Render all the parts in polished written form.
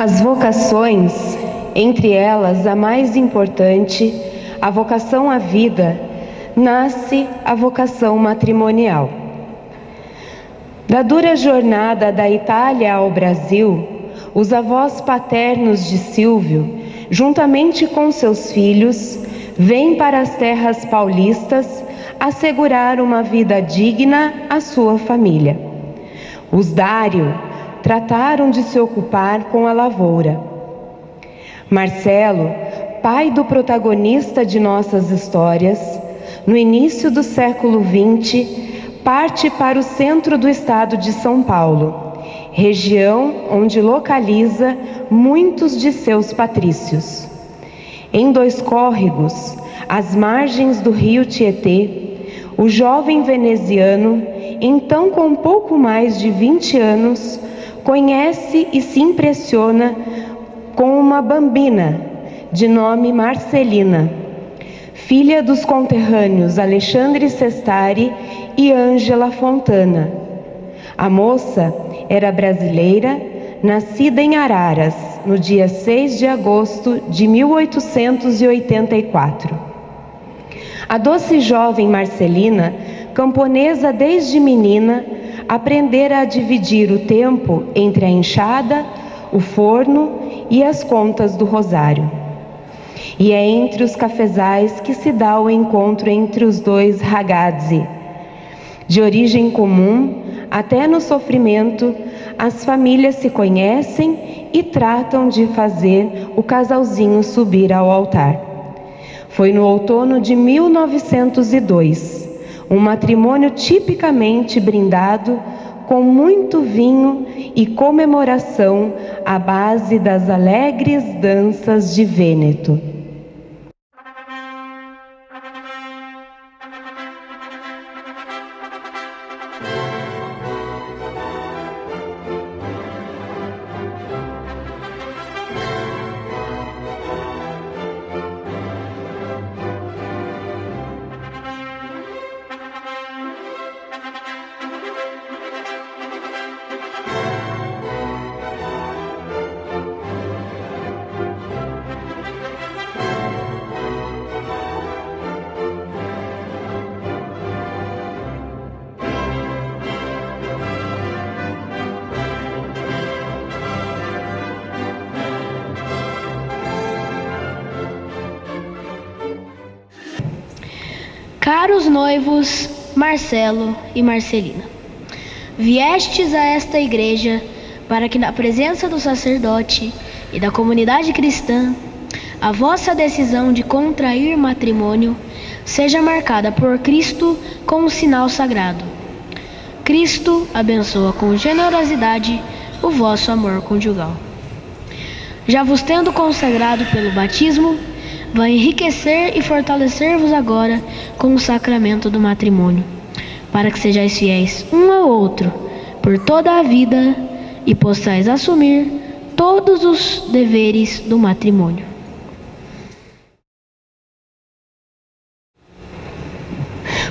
As vocações, entre elas a mais importante, a vocação à vida, nasce a vocação matrimonial. Da dura jornada da Itália ao Brasil, os avós paternos de Silvio, juntamente com seus filhos, vêm para as terras paulistas assegurar uma vida digna à sua família. Os Dário trataram de se ocupar com a lavoura. Marcelo, pai do protagonista de nossas histórias, no início do século XX, parte para o centro do estado de São Paulo, região onde localiza muitos de seus patrícios. Em Dois Córregos, às margens do rio Tietê, o jovem veneziano, então com pouco mais de 20 anos, conhece e se impressiona com uma bambina, de nome Marcelina, filha dos conterrâneos Alexandre Sestari e Ângela Fontana. A moça era brasileira, nascida em Araras, no dia 6 de agosto de 1884. A doce jovem Marcelina, camponesa desde menina, aprendera a dividir o tempo entre a enxada, o forno e as contas do rosário. E é entre os cafezais que se dá o encontro entre os dois ragazzi. De origem comum, até no sofrimento, as famílias se conhecem e tratam de fazer o casalzinho subir ao altar. Foi no outono de 1902, um matrimônio tipicamente brindado com muito vinho e comemoração à base das alegres danças de Vêneto. Caros noivos Marcelo e Marcelina, viestes a esta igreja para que na presença do sacerdote e da comunidade cristã, a vossa decisão de contrair matrimônio seja marcada por Cristo com um sinal sagrado. Cristo abençoa com generosidade o vosso amor conjugal. Já vos tendo consagrado pelo batismo, vai enriquecer e fortalecer-vos agora com o sacramento do matrimônio, para que sejais fiéis um ao outro por toda a vida e possais assumir todos os deveres do matrimônio.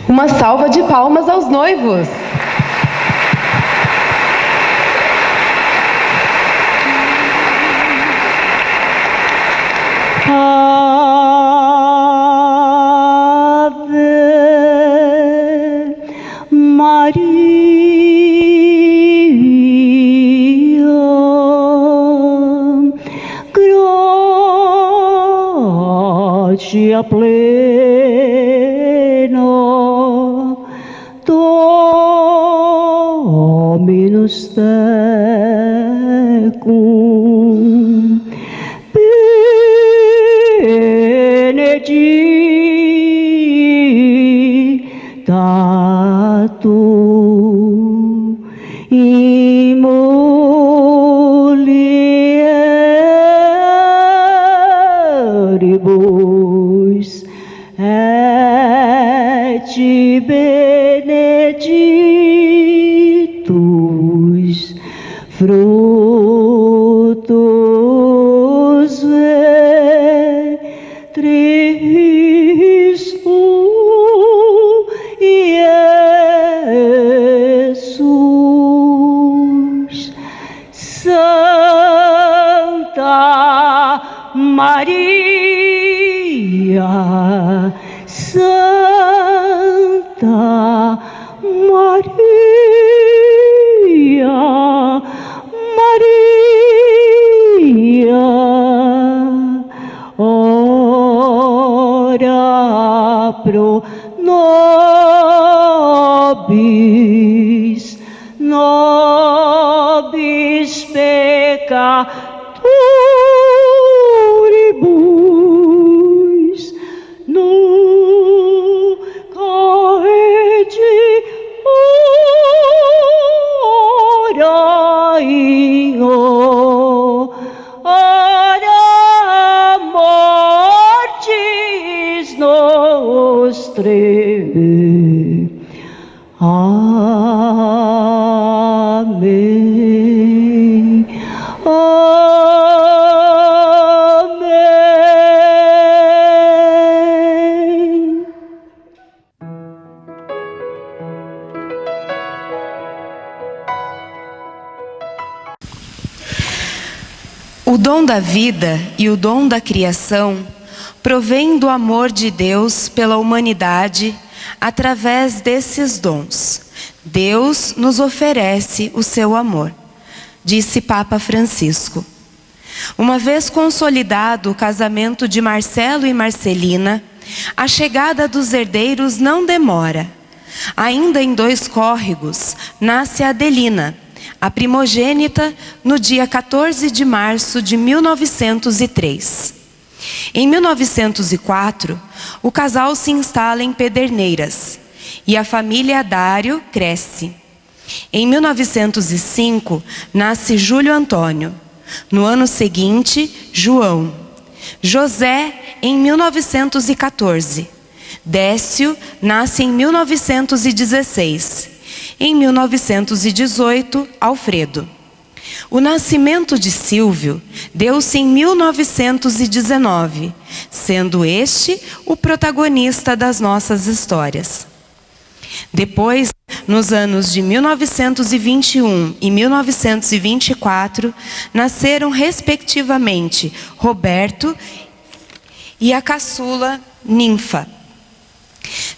Uma salva de palmas aos noivos! Gratia plena, Dominus tecum, benedicta tu in mulieribus, et benedictus fructus ventris tui, Iesus. Sancta Maria, Santa Maria, Maria, ora pro nobis, nobis peccatoribus, nunca et hora in hora mortis nostrae. Amém. Amém. O dom da vida e o dom da criação provém do amor de Deus pela humanidade. Através desses dons, Deus nos oferece o seu amor, disse Papa Francisco. Uma vez consolidado o casamento de Marcelo e Marcelina, a chegada dos herdeiros não demora. Ainda em 2 córregos, nasce Adelina, a primogênita, no dia 14 de março de 1903. Em 1904, o casal se instala em Pederneiras e a família Dário cresce. Em 1905, nasce Júlio Antônio. No ano seguinte, João. José, em 1914. Décio nasce em 1916. Em 1918, Alfredo. O nascimento de Silvio deu-se em 1919, sendo este o protagonista das nossas histórias. Depois, nos anos de 1921 e 1924, nasceram respectivamente Roberto e a caçula Ninfa.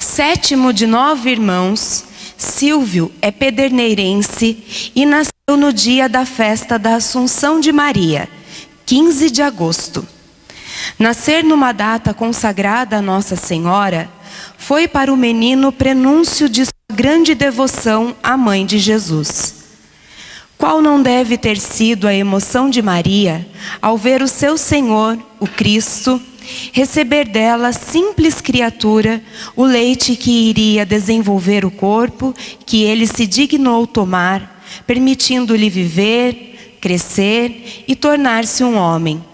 7º de 9 irmãos, Silvio é pederneirense e nasceu no dia da festa da Assunção de Maria, 15 de agosto. Nascer numa data consagrada a Nossa Senhora foi para o menino prenúncio de sua grande devoção à Mãe de Jesus. Qual não deve ter sido a emoção de Maria ao ver o seu Senhor, o Cristo, receber dela, simples criatura, o leite que iria desenvolver o corpo que ele se dignou tomar, permitindo-lhe viver, crescer e tornar-se um homem.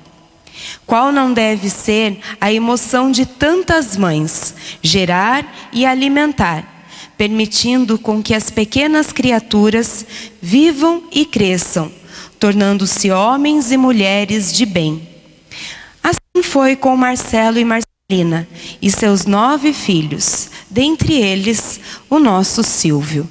Qual não deve ser a emoção de tantas mães, gerar e alimentar, permitindo com que as pequenas criaturas vivam e cresçam, tornando-se homens e mulheres de bem. Assim foi com Marcelo e Marcelina e seus 9 filhos, dentre eles o nosso Silvio.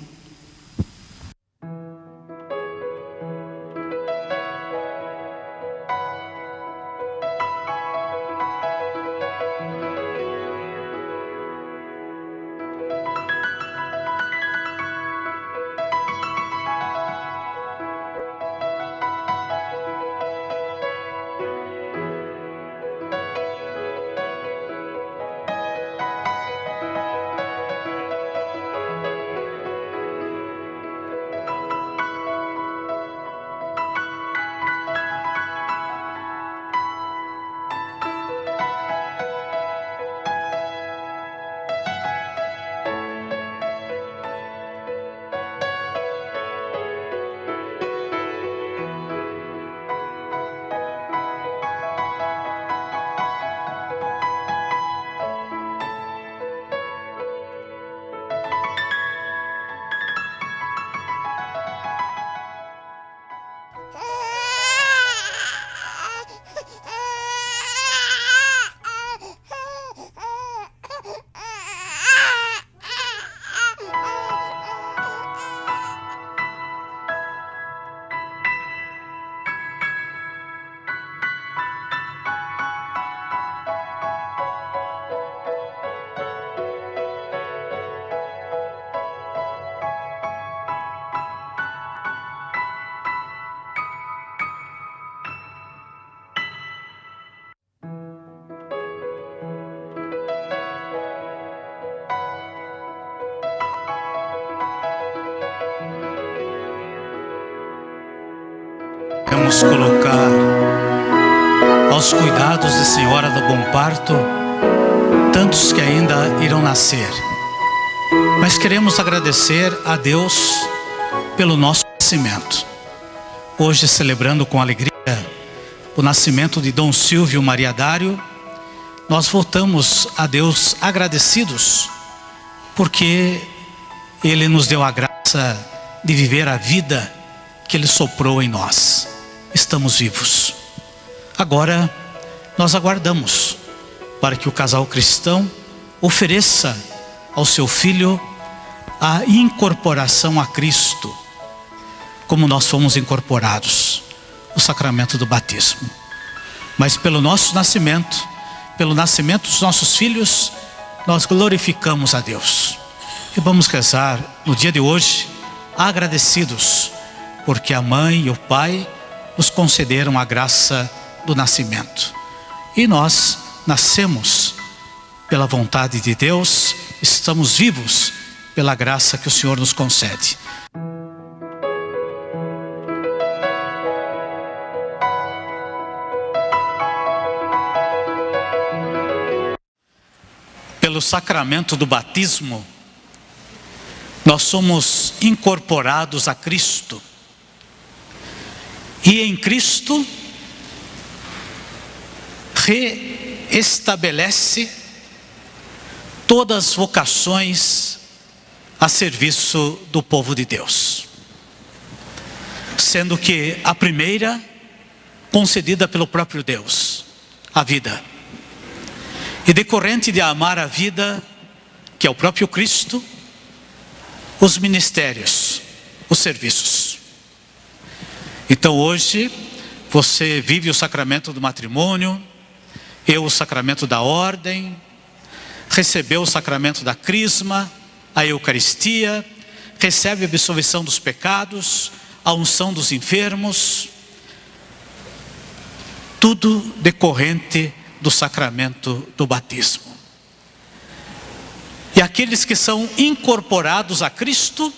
queremos colocar aos cuidados de Senhora do Bom Parto tantos que ainda irão nascer. Mas queremos agradecer a Deus pelo nosso nascimento. Hoje, celebrando com alegria o nascimento de Dom Silvio Maria Dário, nós voltamos a Deus agradecidos, porque Ele nos deu a graça de viver a vida que Ele soprou em nós. Estamos vivos. Agora, nós aguardamos para que o casal cristão ofereça ao seu filho a incorporação a Cristo, como nós fomos incorporados, o sacramento do batismo. Mas pelo nosso nascimento, pelo nascimento dos nossos filhos, nós glorificamos a Deus. E vamos rezar no dia de hoje, agradecidos, porque a mãe e o pai nos concederam a graça do nascimento. E nós nascemos pela vontade de Deus, estamos vivos pela graça que o Senhor nos concede. Pelo sacramento do batismo, nós somos incorporados a Cristo. E em Cristo reestabelece todas as vocações a serviço do povo de Deus. Sendo que a primeira, concedida pelo próprio Deus, a vida. E decorrente de amar a vida, que é o próprio Cristo, os ministérios, os serviços. Então hoje, você vive o sacramento do matrimônio, eu o sacramento da ordem, recebeu o sacramento da crisma, a Eucaristia, recebe a absolvição dos pecados, a unção dos enfermos, tudo decorrente do sacramento do batismo. E aqueles que são incorporados a Cristo,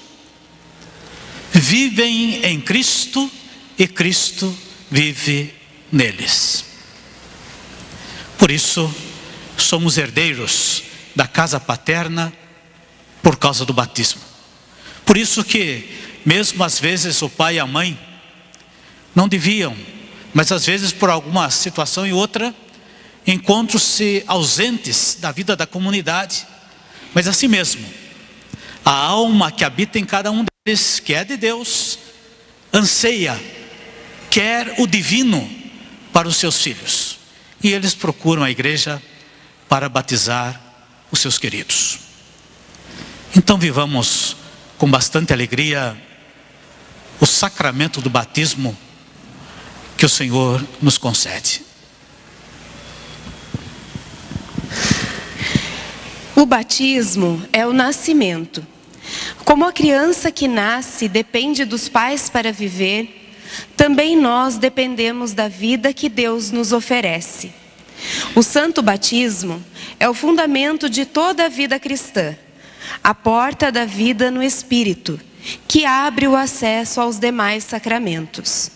vivem em Cristo e Cristo vive neles. Por isso, somos herdeiros da casa paterna por causa do batismo. Por isso que, mesmo às vezes, o pai e a mãe não deviam, mas às vezes por alguma situação e outra, encontram-se ausentes da vida da comunidade. Mas assim mesmo, a alma que habita em cada um deles, que é de Deus, anseia, quer o divino para os seus filhos. E eles procuram a igreja para batizar os seus queridos. Então vivamos com bastante alegria o sacramento do batismo que o Senhor nos concede. O batismo é o nascimento. Como a criança que nasce depende dos pais para viver, também nós dependemos da vida que Deus nos oferece. O santo batismo é o fundamento de toda a vida cristã, a porta da vida no Espírito, que abre o acesso aos demais sacramentos.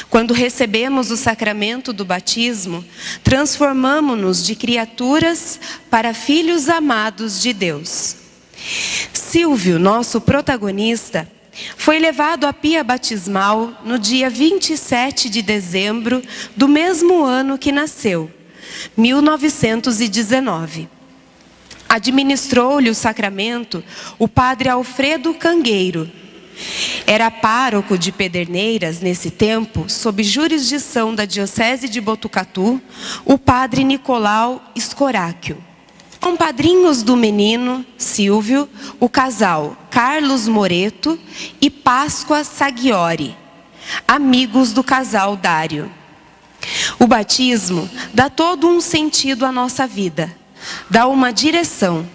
Quando recebemos o sacramento do batismo, transformamo-nos de criaturas para filhos amados de Deus. Silvio, nosso protagonista, foi levado à pia batismal no dia 27 de dezembro do mesmo ano que nasceu, 1919. Administrou-lhe o sacramento o padre Alfredo Cangueiro. Era pároco de Pederneiras nesse tempo, sob jurisdição da diocese de Botucatu, o padre Nicolau Escoráquio. Com padrinhos do menino, Silvio, o casal Carlos Moreto e Páscoa Saghiori, amigos do casal Dário. O batismo dá todo um sentido à nossa vida, dá uma direção.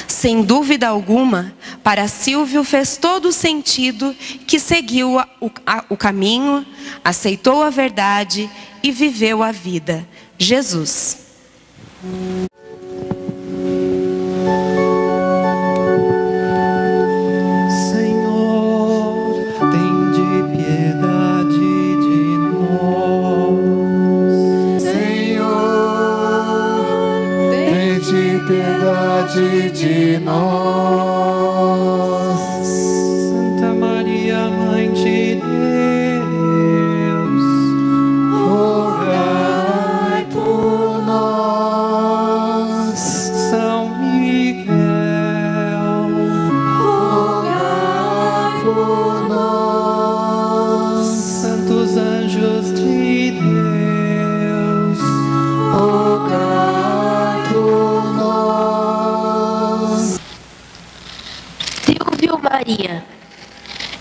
Sem dúvida alguma, para Silvio fez todo o sentido que seguiu o caminho, aceitou a verdade e viveu a vida. Jesus. Senhor, tende piedade de piedade de nós. Santa Maria, Mãe de Deus, rogai por nós. São Miguel, rogai por nós. santos anjos de Deus, Rogai por nós. Silvio Maria,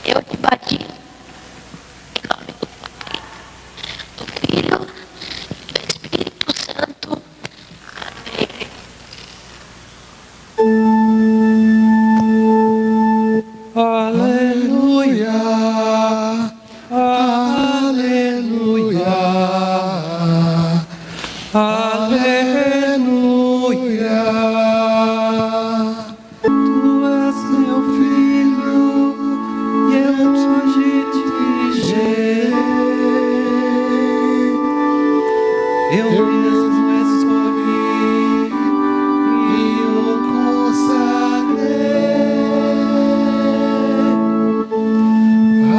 eu te batizo em nome do Pai, do Filho, do Espírito Santo. Amém. aleluia, aleluia, aleluia. Tu és meu filho, e eu hoje te gerei. Eu mesmo escolhi e o consagrei.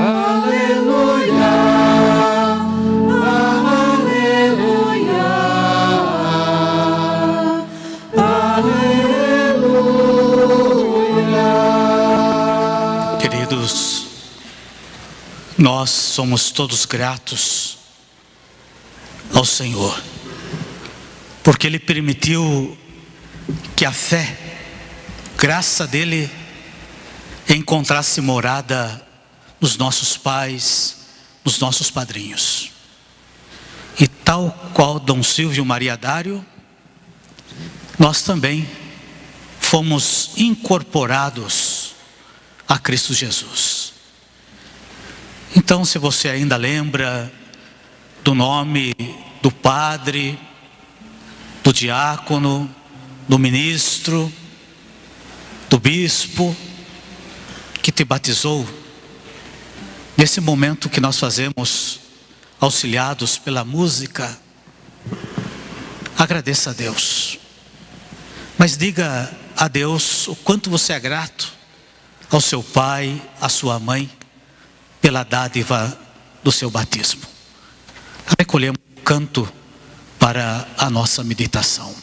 Aleluia, aleluia, aleluia. Queridos, nós somos todos gratos ao Senhor, porque Ele permitiu que a fé, graça dele, encontrasse morada nos nossos pais, nos nossos padrinhos. E tal qual Dom Silvio Maria Dário, nós também fomos incorporados a Cristo Jesus. Então, se você ainda lembra do nome do padre, do diácono, do ministro, do bispo que te batizou, nesse momento que nós fazemos, auxiliados pela música, agradeça a Deus, mas diga a Deus o quanto você é grato ao seu pai, à sua mãe, pela dádiva do seu batismo. Recolhemos o canto para a nossa meditação.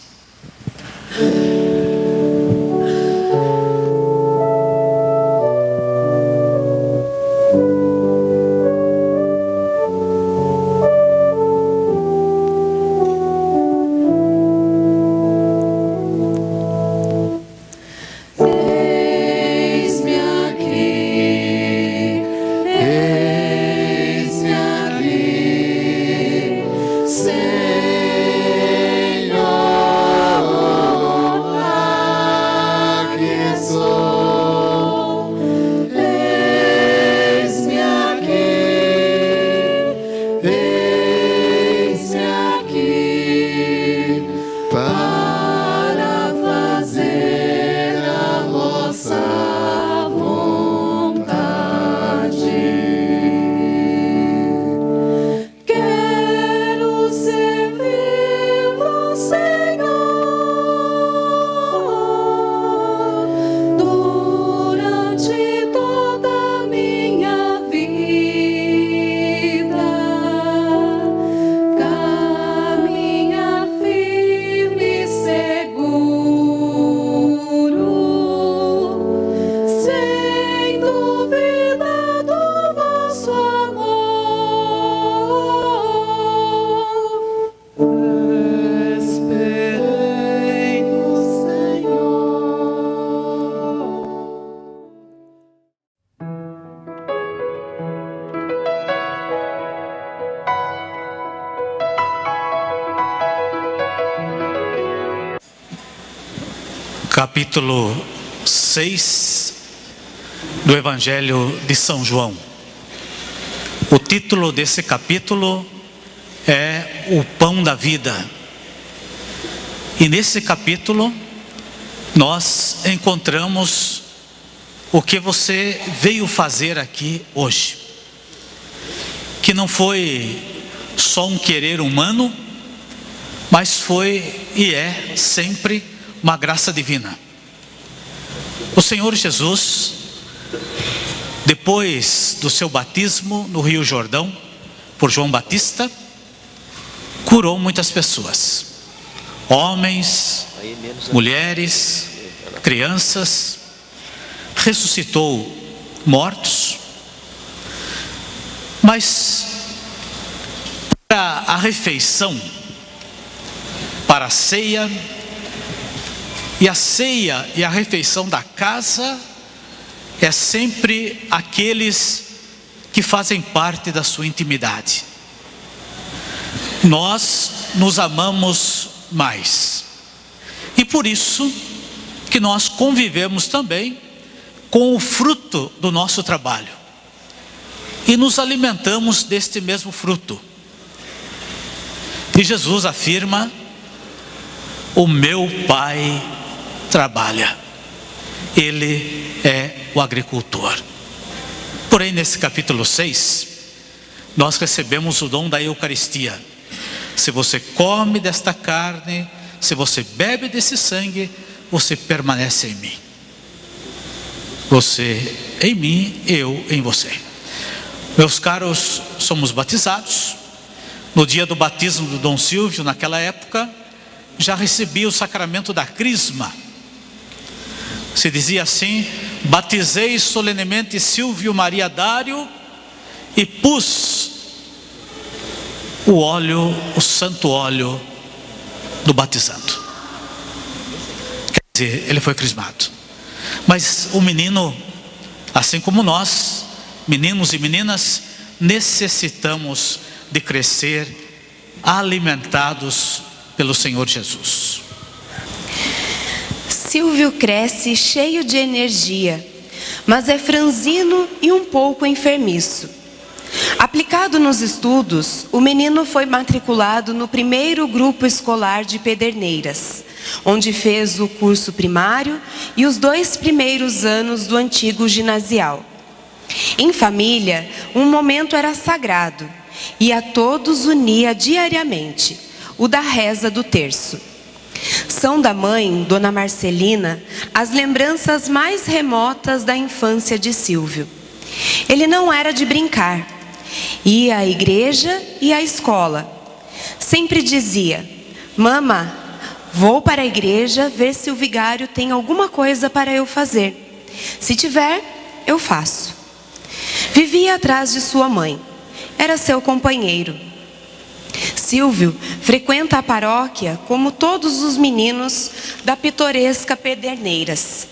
Capítulo 6 do Evangelho de São João. O título desse capítulo é O Pão da Vida. E nesse capítulo nós encontramos o que você veio fazer aqui hoje, que não foi só um querer humano, mas foi e é sempre uma graça divina. O Senhor Jesus, depois do seu batismo no Rio Jordão, por João Batista, curou muitas pessoas, homens, mulheres, crianças, ressuscitou mortos, mas para a refeição, para a ceia, e a ceia e a refeição da casa é sempre aqueles que fazem parte da sua intimidade. Nós nos amamos mais, e por isso que nós convivemos também com o fruto do nosso trabalho e nos alimentamos deste mesmo fruto. E Jesus afirma: o meu Pai trabalha, Ele é o agricultor. Porém, nesse capítulo 6, nós recebemos o dom da Eucaristia. Se você come desta carne, se você bebe desse sangue, você permanece em mim. Você em mim, eu em você. Meus caros, somos batizados. No dia do batismo do Dom Silvio, naquela época, já recebi o sacramento da crisma. Se dizia assim: batizei solenemente Silvio Maria Dário e pus o óleo, o santo óleo do batizando. Quer dizer, ele foi crismado. Mas o menino, assim como nós, meninos e meninas, necessitamos de crescer alimentados pelo Senhor Jesus. Silvio cresce cheio de energia, mas é franzino e um pouco enfermiço. Aplicado nos estudos, o menino foi matriculado no primeiro grupo escolar de Pederneiras, onde fez o curso primário e os 2 primeiros anos do antigo ginasial. Em família, um momento era sagrado e a todos unia diariamente: o da reza do terço. São da mãe, Dona Marcelina, as lembranças mais remotas da infância de Silvio. Ele não era de brincar. Ia à igreja e à escola. Sempre dizia: Mama, vou para a igreja ver se o vigário tem alguma coisa para eu fazer. Se tiver, eu faço. Vivia atrás de sua mãe. Era seu companheiro. Silvio frequenta a paróquia como todos os meninos da pitoresca Pederneiras.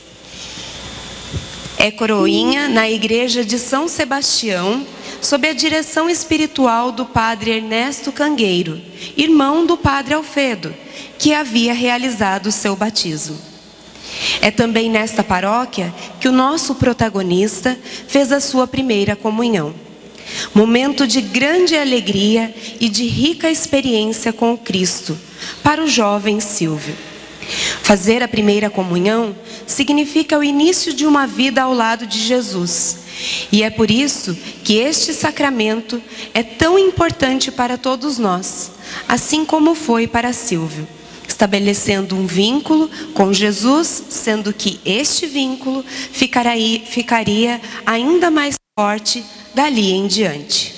É coroinha na igreja de São Sebastião, sob a direção espiritual do padre Ernesto Cangueiro, irmão do padre Alfredo, que havia realizado o seu batismo. É também nesta paróquia que o nosso protagonista fez a sua primeira comunhão. Momento de grande alegria e de rica experiência com o Cristo para o jovem Silvio. Fazer a primeira comunhão significa o início de uma vida ao lado de Jesus. E é por isso que este sacramento é tão importante para todos nós, assim como foi para Silvio, estabelecendo um vínculo com Jesus, sendo que este vínculo ficaria ainda mais forte dali em diante.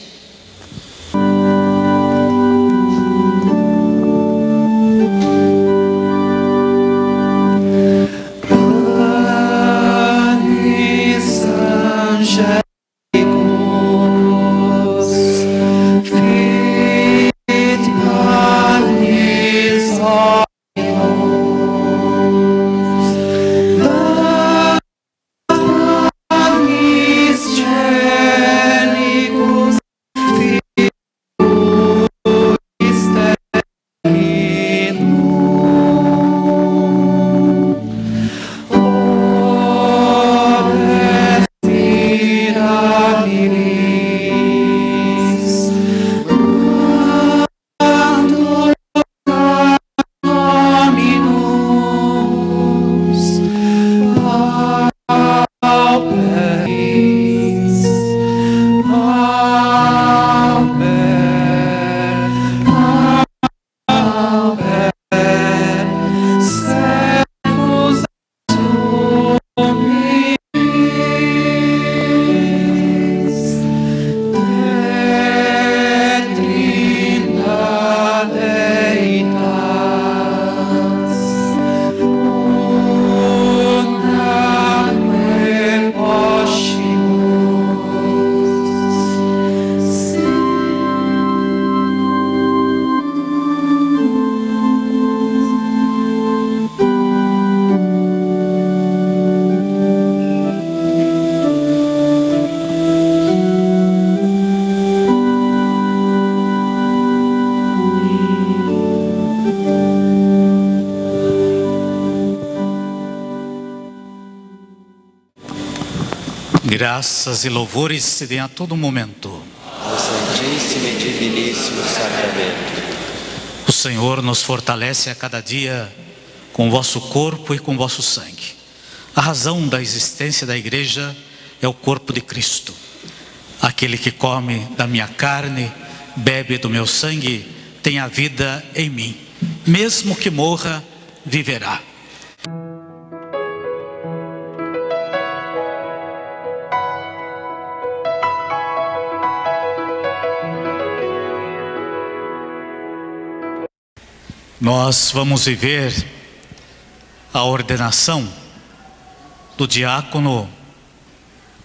Graças e louvores se deem a todo momento ao Santíssimo e Diviníssimo Sacramento. O Senhor nos fortalece a cada dia com o vosso corpo e com o vosso sangue. A razão da existência da igreja é o corpo de Cristo. Aquele que come da minha carne, bebe do meu sangue, tem a vida em mim. Mesmo que morra, viverá. Nós vamos viver a ordenação do diácono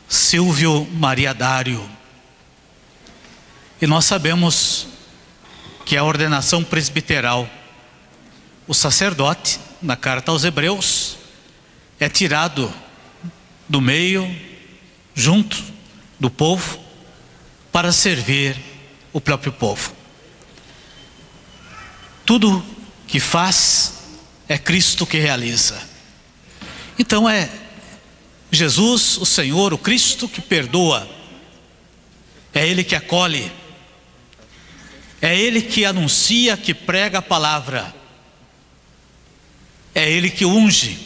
Silvio Maria Dário. E nós sabemos que a ordenação presbiteral, o sacerdote, na carta aos Hebreus, é tirado do meio, junto do povo, para servir o próprio povo. Tudo que faz é Cristo que realiza. Então é Jesus, o Senhor, o Cristo que perdoa. É Ele que acolhe. É Ele que anuncia, que prega a palavra. É Ele que unge.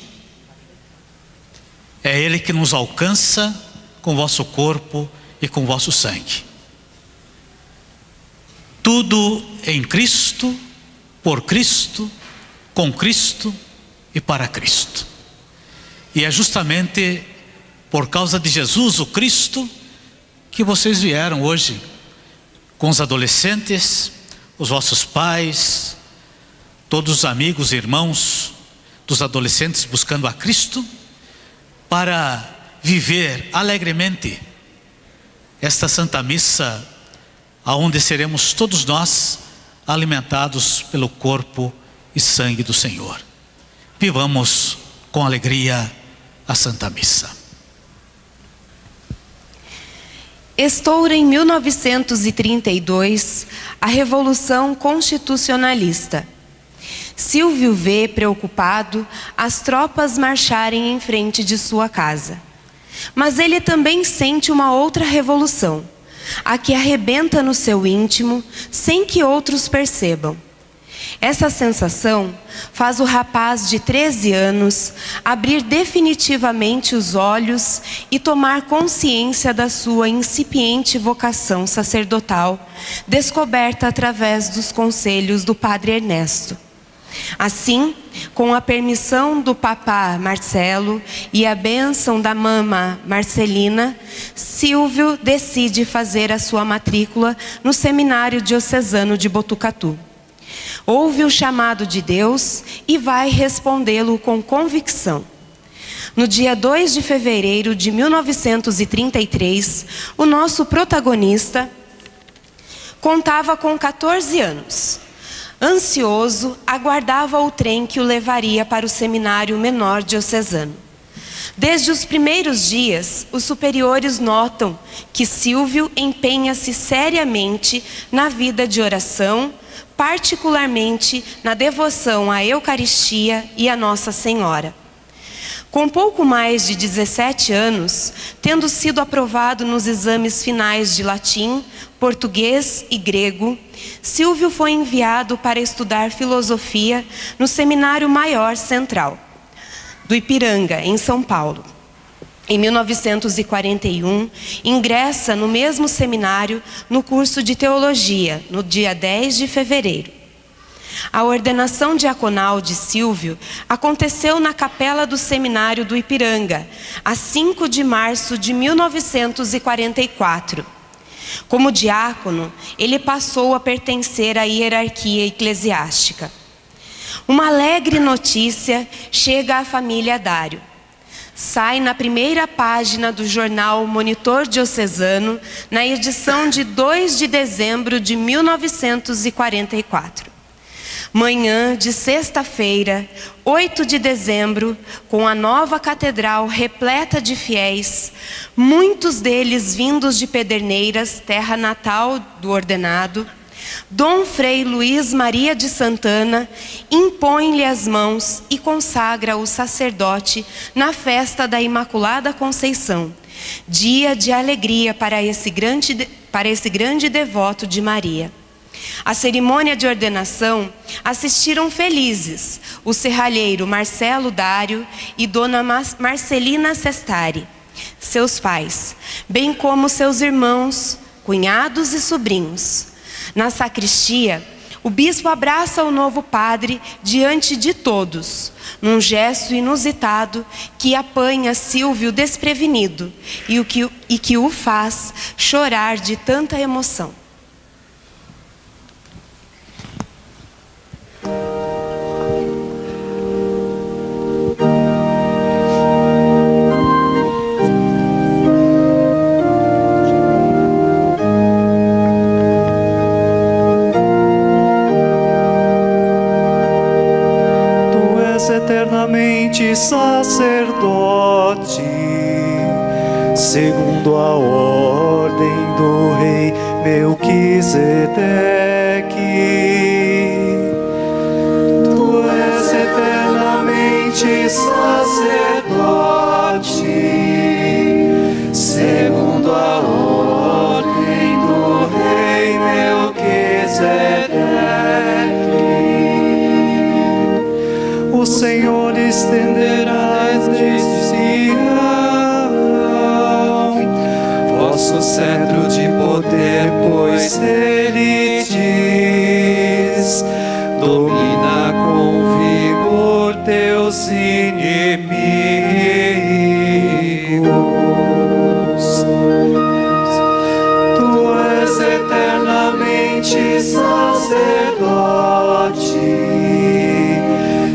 É Ele que nos alcança com o vosso corpo e com o vosso sangue. Tudo em Cristo, por Cristo, com Cristo e para Cristo. E é justamente por causa de Jesus, o Cristo, que vocês vieram hoje com os adolescentes, os vossos pais, todos os amigos e irmãos dos adolescentes buscando a Cristo, para viver alegremente esta Santa Missa, aonde seremos todos nós alimentados pelo corpo e sangue do Senhor. Vivamos com alegria a Santa Missa. Estoura em 1932 a Revolução Constitucionalista. Silvio vê preocupado as tropas marcharem em frente de sua casa. Mas ele também sente uma outra revolução, a que arrebenta no seu íntimo sem que outros percebam. Essa sensação faz o rapaz de 13 anos abrir definitivamente os olhos e tomar consciência da sua incipiente vocação sacerdotal, descoberta através dos conselhos do padre Ernesto. Assim, com a permissão do papá Marcelo e a bênção da mama Marcelina, Silvio decide fazer a sua matrícula no Seminário Diocesano de Botucatu. Ouve o chamado de Deus e vai respondê-lo com convicção. No dia 2 de fevereiro de 1933, o nosso protagonista contava com 14 anos. Ansioso, aguardava o trem que o levaria para o Seminário Menor Diocesano. Desde os primeiros dias, os superiores notam que Silvio empenha-se seriamente na vida de oração, particularmente na devoção à Eucaristia e à Nossa Senhora. Com pouco mais de 17 anos, tendo sido aprovado nos exames finais de latim, português e grego, Silvio foi enviado para estudar filosofia no Seminário Maior Central do Ipiranga, em São Paulo. Em 1941, ingressa no mesmo seminário no curso de teologia, no dia 10 de fevereiro. A ordenação diaconal de Silvio aconteceu na capela do seminário do Ipiranga, a 5 de março de 1944. Como diácono, ele passou a pertencer à hierarquia eclesiástica. Uma alegre notícia chega à família Dário. Sai na primeira página do jornal Monitor Diocesano, na edição de 2 de dezembro de 1944. Manhã de sexta-feira, 8 de dezembro, com a nova catedral repleta de fiéis, muitos deles vindos de Pederneiras, terra natal do ordenado, Dom Frei Luís Maria de Santana impõe-lhe as mãos e consagra o sacerdote na festa da Imaculada Conceição, dia de alegria para esse grande devoto de Maria. A cerimônia de ordenação assistiram felizes o serralheiro Marcelo Dário e Dona Marcelina Sestari, seus pais, bem como seus irmãos, cunhados e sobrinhos. Na sacristia, o bispo abraça o novo padre diante de todos, num gesto inusitado que apanha Silvio desprevenido e que o faz chorar de tanta emoção. Eternamente sacerdote, segundo a ordem do rei Melquisedeque. Tu és eternamente sacerdote, segundo a ordem do rei Melquisedeque. O Senhor estenderá desde Sião vosso cetro de poder, pois ele diz: domina com vigor teus inimigos. Tu és eternamente sacerdote,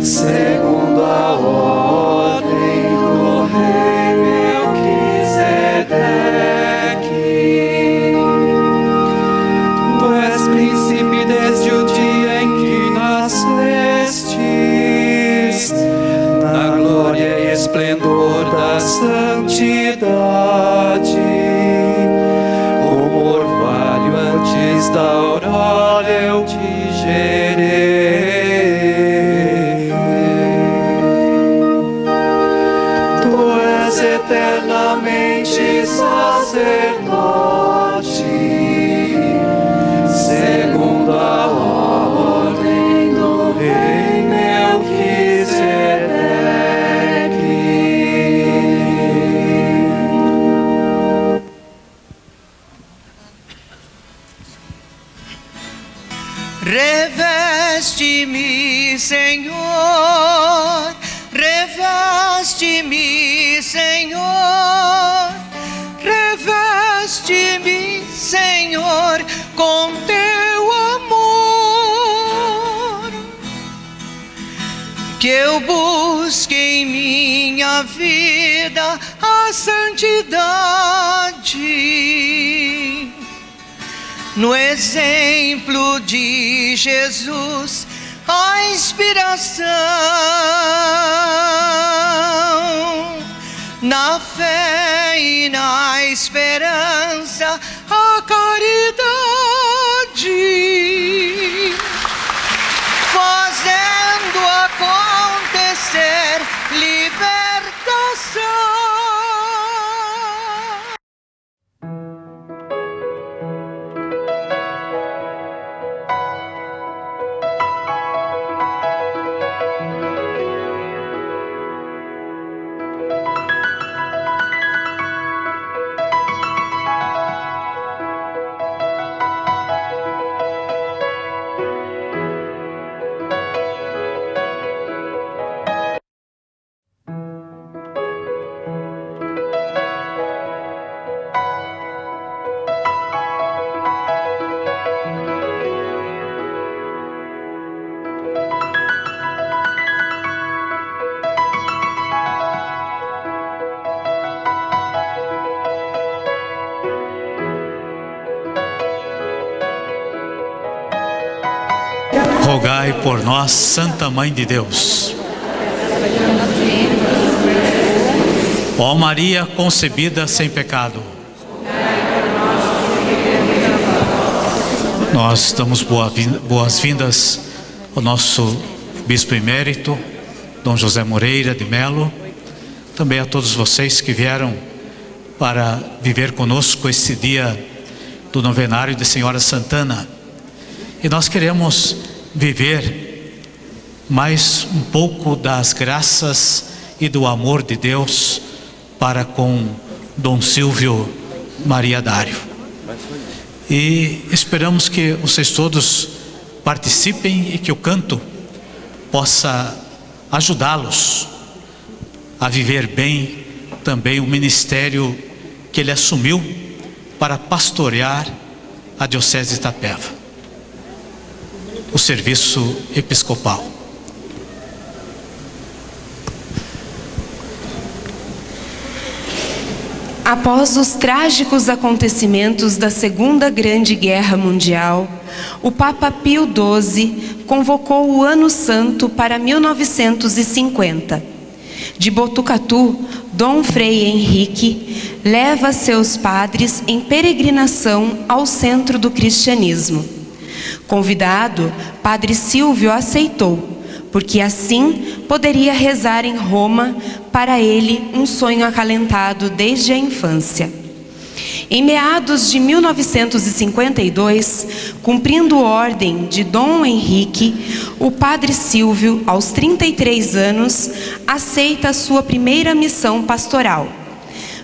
segundo a ordem do rei Melquisedeque. Tu és príncipe desde o dia em que nascestes, na glória e esplendor da santidade, como orvalho antes da aurora eu te gerei. Eternamente sacerdote, segundo a ordem do rei Melquisedeque. Reveste-me, Senhor, reveste-me, Senhor, reveste-me, Senhor, com teu amor, que eu busque em minha vida a santidade, no exemplo de Jesus, a inspiração, na fé e na esperança, a caridade, fazendo acontecer libertação. Rogai por nós, Santa Mãe de Deus. Ó Maria concebida sem pecado, Nós damos boas-vindas ao nosso Bispo Emérito, Dom José Moreira de Melo, também a todos vocês que vieram para viver conosco este dia do novenário de Senhora Santana. E nós queremos viver mais um pouco das graças e do amor de Deus para com Dom Silvio Maria Dário. E esperamos que vocês todos participem e que o canto possa ajudá-los a viver bem também o ministério que ele assumiu para pastorear a Diocese de Itapeva, o serviço episcopal. Após os trágicos acontecimentos da Segunda Grande Guerra Mundial, o Papa Pio XII convocou o Ano Santo para 1950. De Botucatu, Dom Frei Henrique leva seus padres em peregrinação ao centro do cristianismo. Convidado, Padre Silvio aceitou, porque assim poderia rezar em Roma, para ele um sonho acalentado desde a infância. Em meados de 1952, cumprindo ordem de Dom Henrique, o Padre Silvio, aos 33 anos, aceita a sua primeira missão pastoral.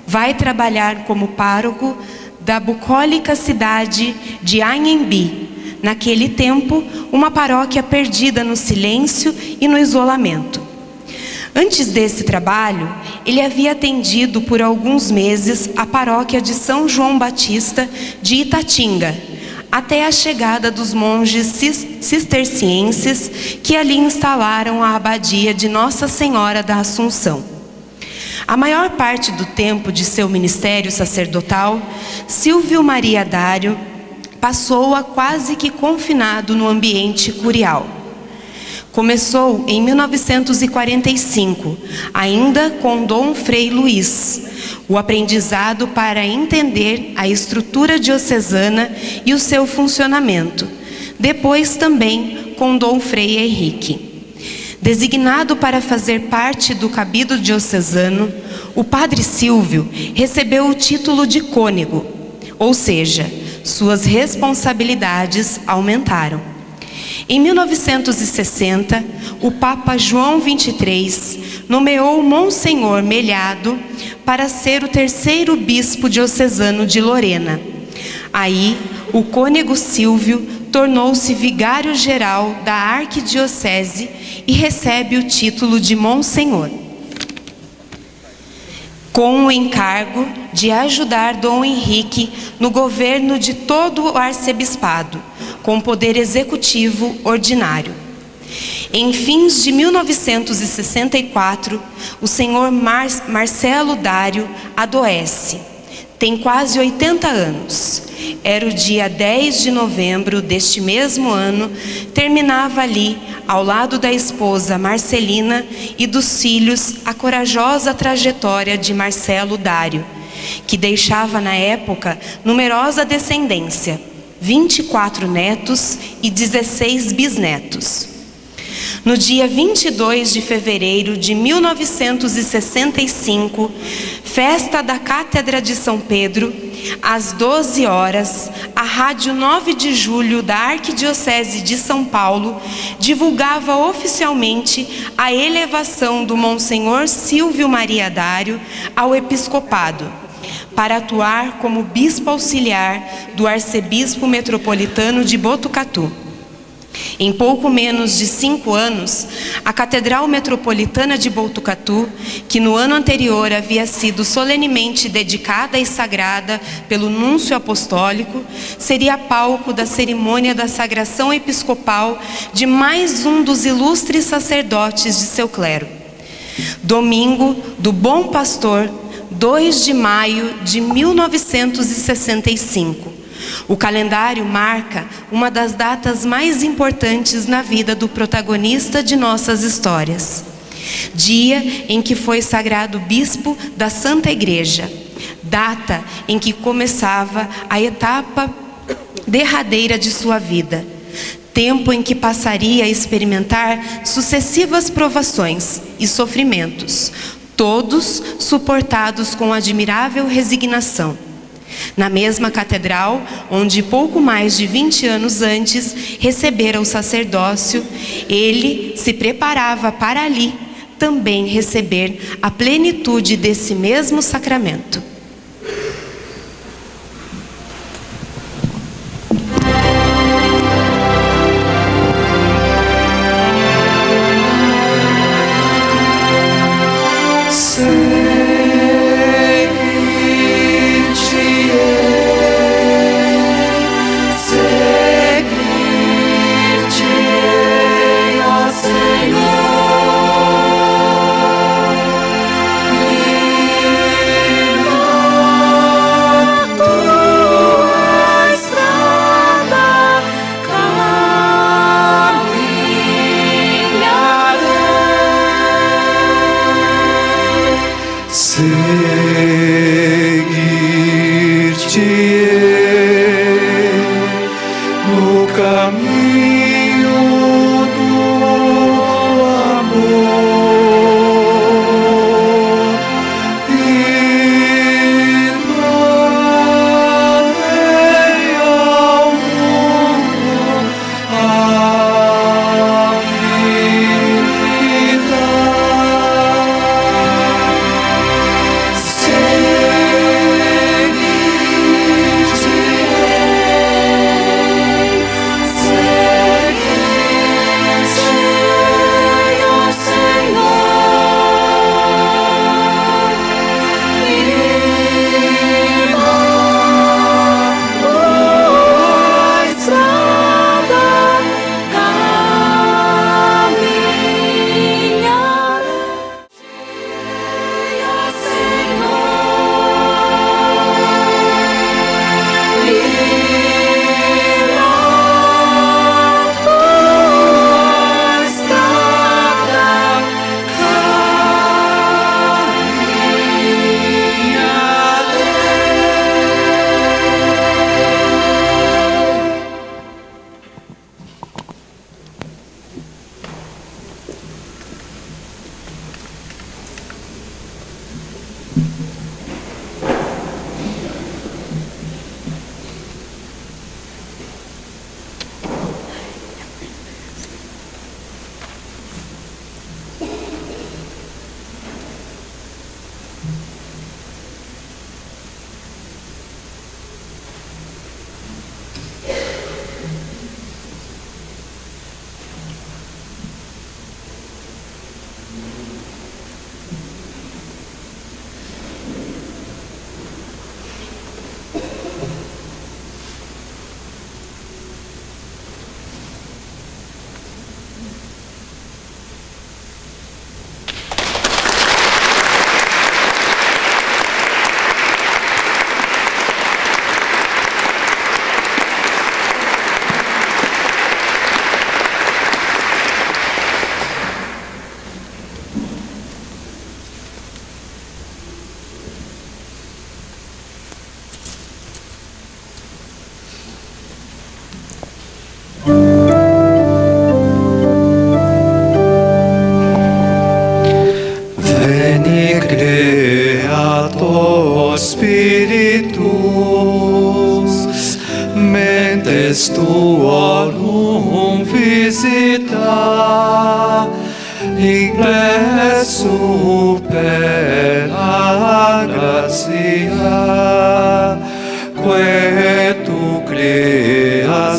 Vai trabalhar como pároco da bucólica cidade de Anhembi, naquele tempo, uma paróquia perdida no silêncio e no isolamento. Antes desse trabalho, ele havia atendido por alguns meses a paróquia de São João Batista de Itatinga, até a chegada dos monges cistercienses que ali instalaram a abadia de Nossa Senhora da Assunção. A maior parte do tempo de seu ministério sacerdotal, Silvio Maria Dário passou-a quase que confinado no ambiente curial. Começou em 1945, ainda com Dom Frei Luís, o aprendizado para entender a estrutura diocesana e o seu funcionamento. Depois também com Dom Frei Henrique. Designado para fazer parte do cabido diocesano, o Padre Silvio recebeu o título de cônego, ou seja, suas responsabilidades aumentaram. Em 1960, o Papa João XXIII nomeou Monsenhor Melhado para ser o terceiro bispo diocesano de Lorena. Aí, o cônego Silvio tornou-se vigário-geral da arquidiocese e recebe o título de Monsenhor, com o encargo de ajudar Dom Henrique no governo de todo o arcebispado, com poder executivo ordinário. Em fins de 1964, o senhor Marcelo Dário adoece. Tem quase 80 anos. Era o dia 10 de novembro deste mesmo ano, terminava ali, ao lado da esposa Marcelina e dos filhos, a corajosa trajetória de Marcelo Dário, que deixava na época numerosa descendência, 24 netos e 16 bisnetos. No dia 22 de fevereiro de 1965, festa da Cátedra de São Pedro, às 12 horas, a Rádio 9 de Julho da Arquidiocese de São Paulo divulgava oficialmente a elevação do Monsenhor Silvio Maria Dário ao episcopado, para atuar como bispo auxiliar do arcebispo metropolitano de Botucatu. Em pouco menos de 5 anos, a Catedral Metropolitana de Botucatu, que no ano anterior havia sido solenemente dedicada e sagrada pelo Núncio Apostólico, seria palco da cerimônia da sagração episcopal de mais um dos ilustres sacerdotes de seu clero. Domingo do Bom Pastor, 2 de maio de 1965. O calendário marca uma das datas mais importantes na vida do protagonista de nossas histórias. Dia em que foi sagrado bispo da Santa Igreja. Data em que começava a etapa derradeira de sua vida, tempo em que passaria a experimentar sucessivas provações e sofrimentos, todos suportados com admirável resignação. Na mesma catedral, onde pouco mais de 20 anos antes recebera o sacerdócio, ele se preparava para ali também receber a plenitude desse mesmo sacramento. Spiritus, mentes tuorum visita, ingresso per gratia, que tu creasi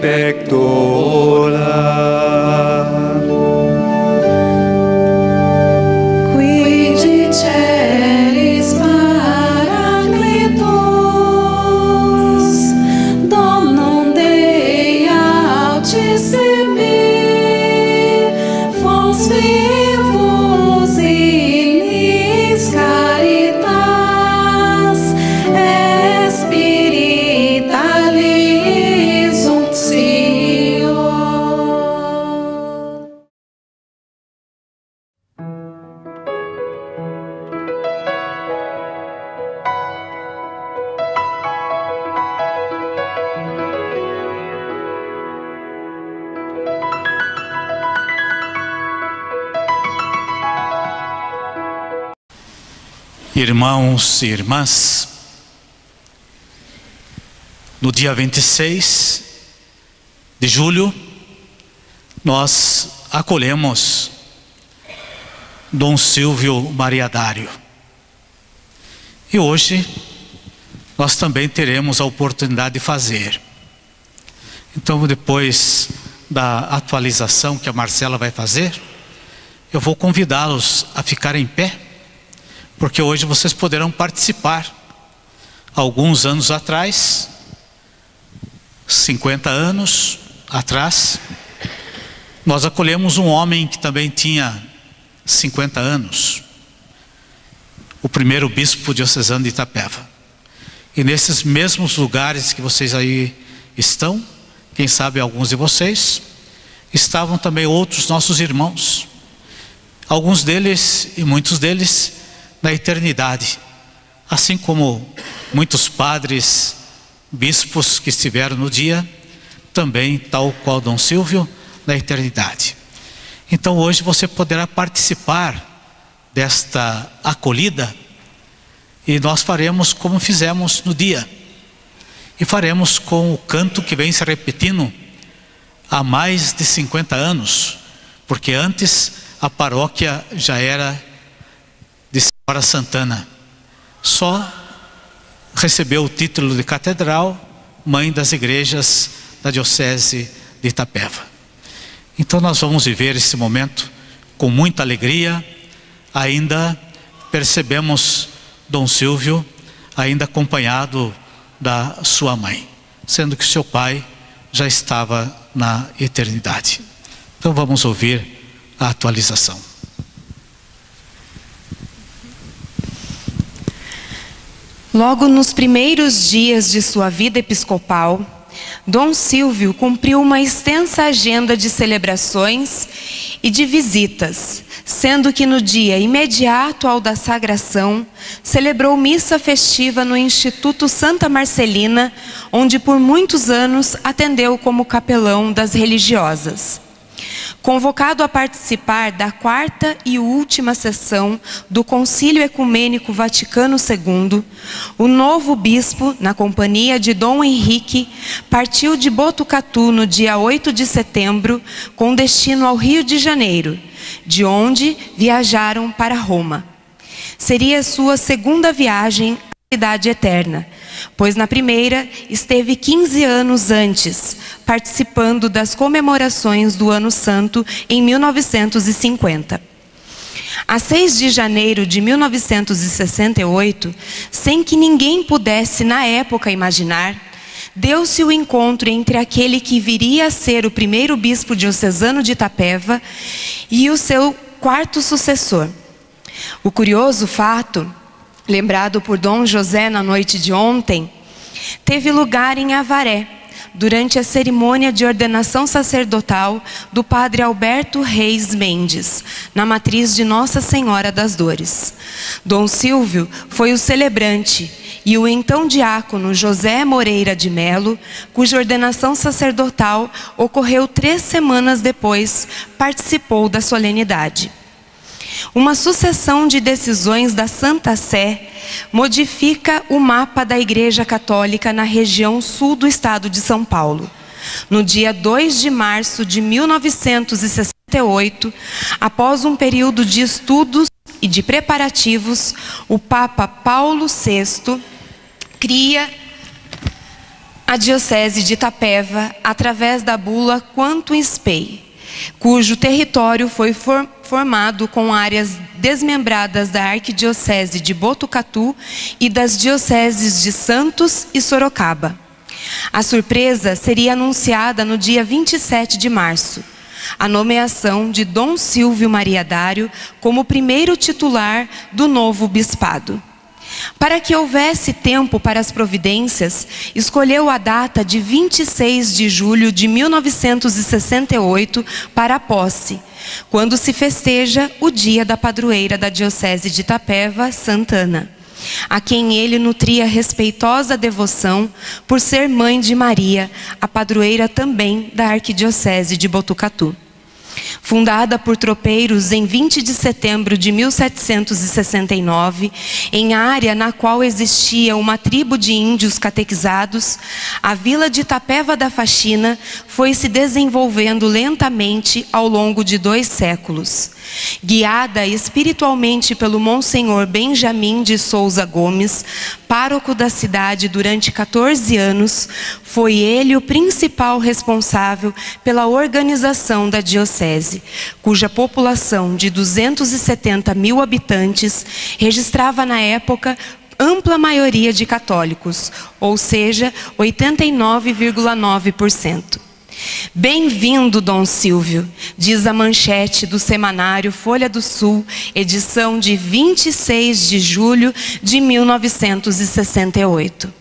pectora. Spiritualis sunt si Irmãos e irmãs, no dia 26 de julho, nós acolhemos Dom Silvio Mariadário. E hoje nós também teremos a oportunidade de fazer. Então, depois da atualização que a Marcela vai fazer, eu vou convidá-los a ficar em pé, porque hoje vocês poderão participar. Alguns anos atrás, 50 anos atrás, nós acolhemos um homem que também tinha 50 anos, o primeiro bispo diocesano de Itapeva. E nesses mesmos lugares que vocês aí estão, quem sabe alguns de vocês, estavam também outros nossos irmãos, alguns deles e muitos deles na eternidade, assim como muitos padres, bispos que estiveram no dia, também tal qual Dom Silvio, na eternidade. Então hoje você poderá participar desta acolhida, e nós faremos como fizemos no dia, e faremos com o canto que vem se repetindo há mais de 50 anos, porque antes a paróquia já era de Senhora Santana, só recebeu o título de catedral, mãe das igrejas da diocese de Itapeva. Então nós vamos viver esse momento com muita alegria. Ainda percebemos Dom Silvio ainda acompanhado da sua mãe, sendo que seu pai já estava na eternidade. Então vamos ouvir a atualização. Logo nos primeiros dias de sua vida episcopal, Dom Silvio cumpriu uma extensa agenda de celebrações e de visitas, sendo que no dia imediato ao da sagração, celebrou missa festiva no Instituto Santa Marcelina, onde por muitos anos atendeu como capelão das religiosas. Convocado a participar da 4ª e última sessão do Concílio Ecumênico Vaticano II, o novo bispo, na companhia de Dom Henrique, partiu de Botucatu no dia 8 de setembro, com destino ao Rio de Janeiro, de onde viajaram para Roma. Seria sua segunda viagem à cidade eterna, pois na primeira esteve 15 anos antes, participando das comemorações do Ano Santo em 1950. A 6 de janeiro de 1968, sem que ninguém pudesse na época imaginar, deu-se o encontro entre aquele que viria a ser o primeiro bispo diocesano de Itapeva e o seu 4º sucessor. O curioso fato, lembrado por Dom José na noite de ontem, teve lugar em Avaré, durante a cerimônia de ordenação sacerdotal do padre Alberto Reis Mendes, na matriz de Nossa Senhora das Dores. Dom Silvio foi o celebrante e o então diácono José Moreira de Melo, cuja ordenação sacerdotal ocorreu 3 semanas depois, participou da solenidade. Uma sucessão de decisões da Santa Sé modifica o mapa da Igreja Católica na região sul do estado de São Paulo. No dia 2 de março de 1968, após um período de estudos e de preparativos, o Papa Paulo VI cria a Diocese de Itapeva através da bula Quantum Spei, cujo território foi formado com áreas desmembradas da Arquidiocese de Botucatu e das dioceses de Santos e Sorocaba. A surpresa seria anunciada no dia 27 de março, a nomeação de Dom Silvio Mariadário como primeiro titular do novo bispado. Para que houvesse tempo para as providências, escolheu a data de 26 de julho de 1968 para a posse, quando se festeja o dia da padroeira da Diocese de Itapeva, Santa Ana, a quem ele nutria respeitosa devoção por ser mãe de Maria, a padroeira também da Arquidiocese de Botucatu. Fundada por tropeiros em 20 de setembro de 1769, em área na qual existia uma tribo de índios catequizados, a vila de Itapeva da Faxina foi se desenvolvendo lentamente ao longo de 2 séculos. Guiada espiritualmente pelo Monsenhor Benjamin de Souza Gomes, pároco da cidade durante 14 anos, foi ele o principal responsável pela organização da diocese, cuja população de 270 mil habitantes registrava na época ampla maioria de católicos, ou seja, 89,9%. Bem-vindo, Dom Silvio, diz a manchete do semanário Folha do Sul, edição de 26 de julho de 1968.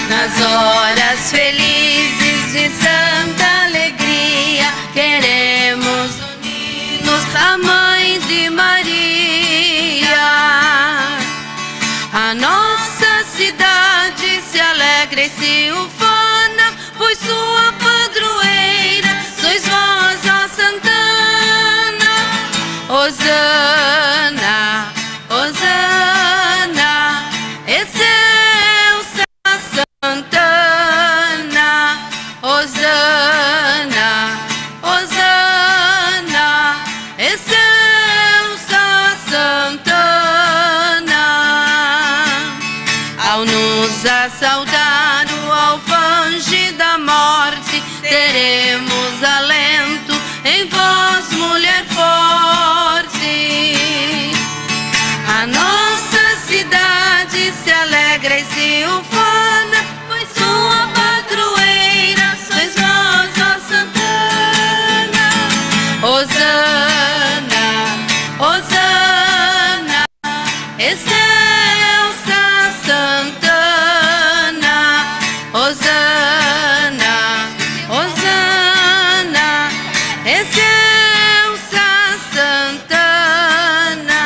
Nas horas felizes de santa alegria, queremos unir-nos à Mãe de Maria. A nossa cidade se alegra e se ufana, pois sua padroeira sois vós, ó Santana. Hosana, Hosana, excelsa Santana. Hosana, Hosana, excelsa Santana. Ao nos assaudar o alfange da morte, teremos alento em vós, mulher forte. A nossa cidade se alegra e se ufana, pois sua padroeira sois vós, ó Santana. Hosana, Hosana, excelsa Santana. Hosana, Hosana, excelsa Santana.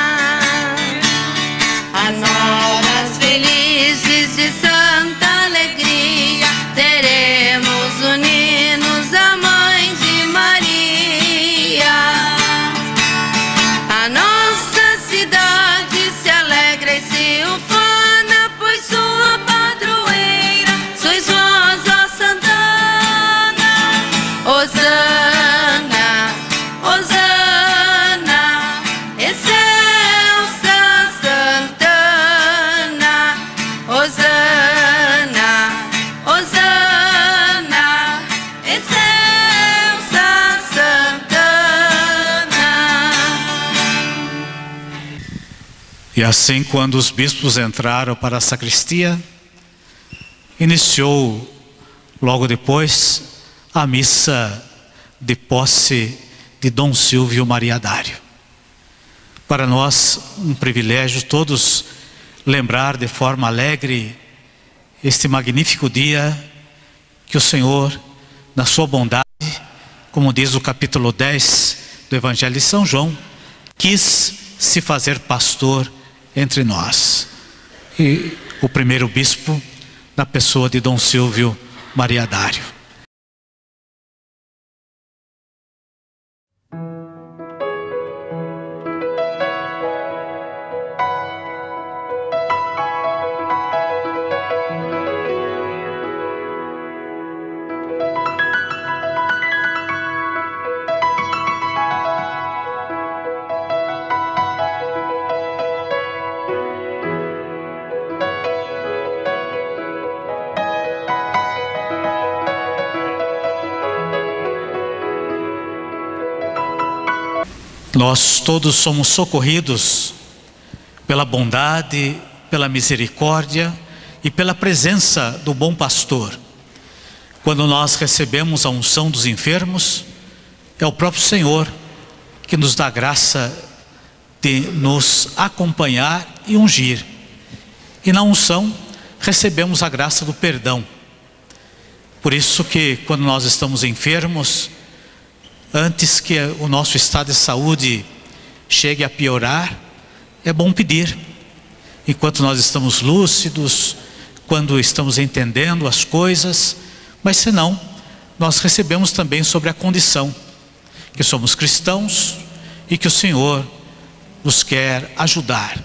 As horas felizes de santa alegria, teremos unir-nos à Mãe de Maria. A nossa cidade se alegra e se ufana, pois sua padroeira sois vós, ó Santana. Hosana, Hosana, excelsa Santana. Hosana, Hosana, excelsa Santana. E assim, quando os bispos entraram para a sacristia, iniciou logo depois a missa de posse de Dom Silvio Mariadário. Para nós, um privilégio todos lembrar de forma alegre este magnífico dia que o Senhor, na sua bondade, como diz o capítulo 10 do Evangelho de São João, quis se fazer pastor entre nós. E o primeiro bispo, na pessoa de Dom Silvio Mariadário. Nós todos somos socorridos pela bondade, pela misericórdia e pela presença do bom pastor. Quando nós recebemos a unção dos enfermos, é o próprio Senhor que nos dá graça de nos acompanhar e ungir. E na unção recebemos a graça do perdão. Por isso que quando nós estamos enfermos, antes que o nosso estado de saúde chegue a piorar, é bom pedir. Enquanto nós estamos lúcidos, quando estamos entendendo as coisas, mas senão, nós recebemos também sobre a condição que somos cristãos e que o Senhor nos quer ajudar.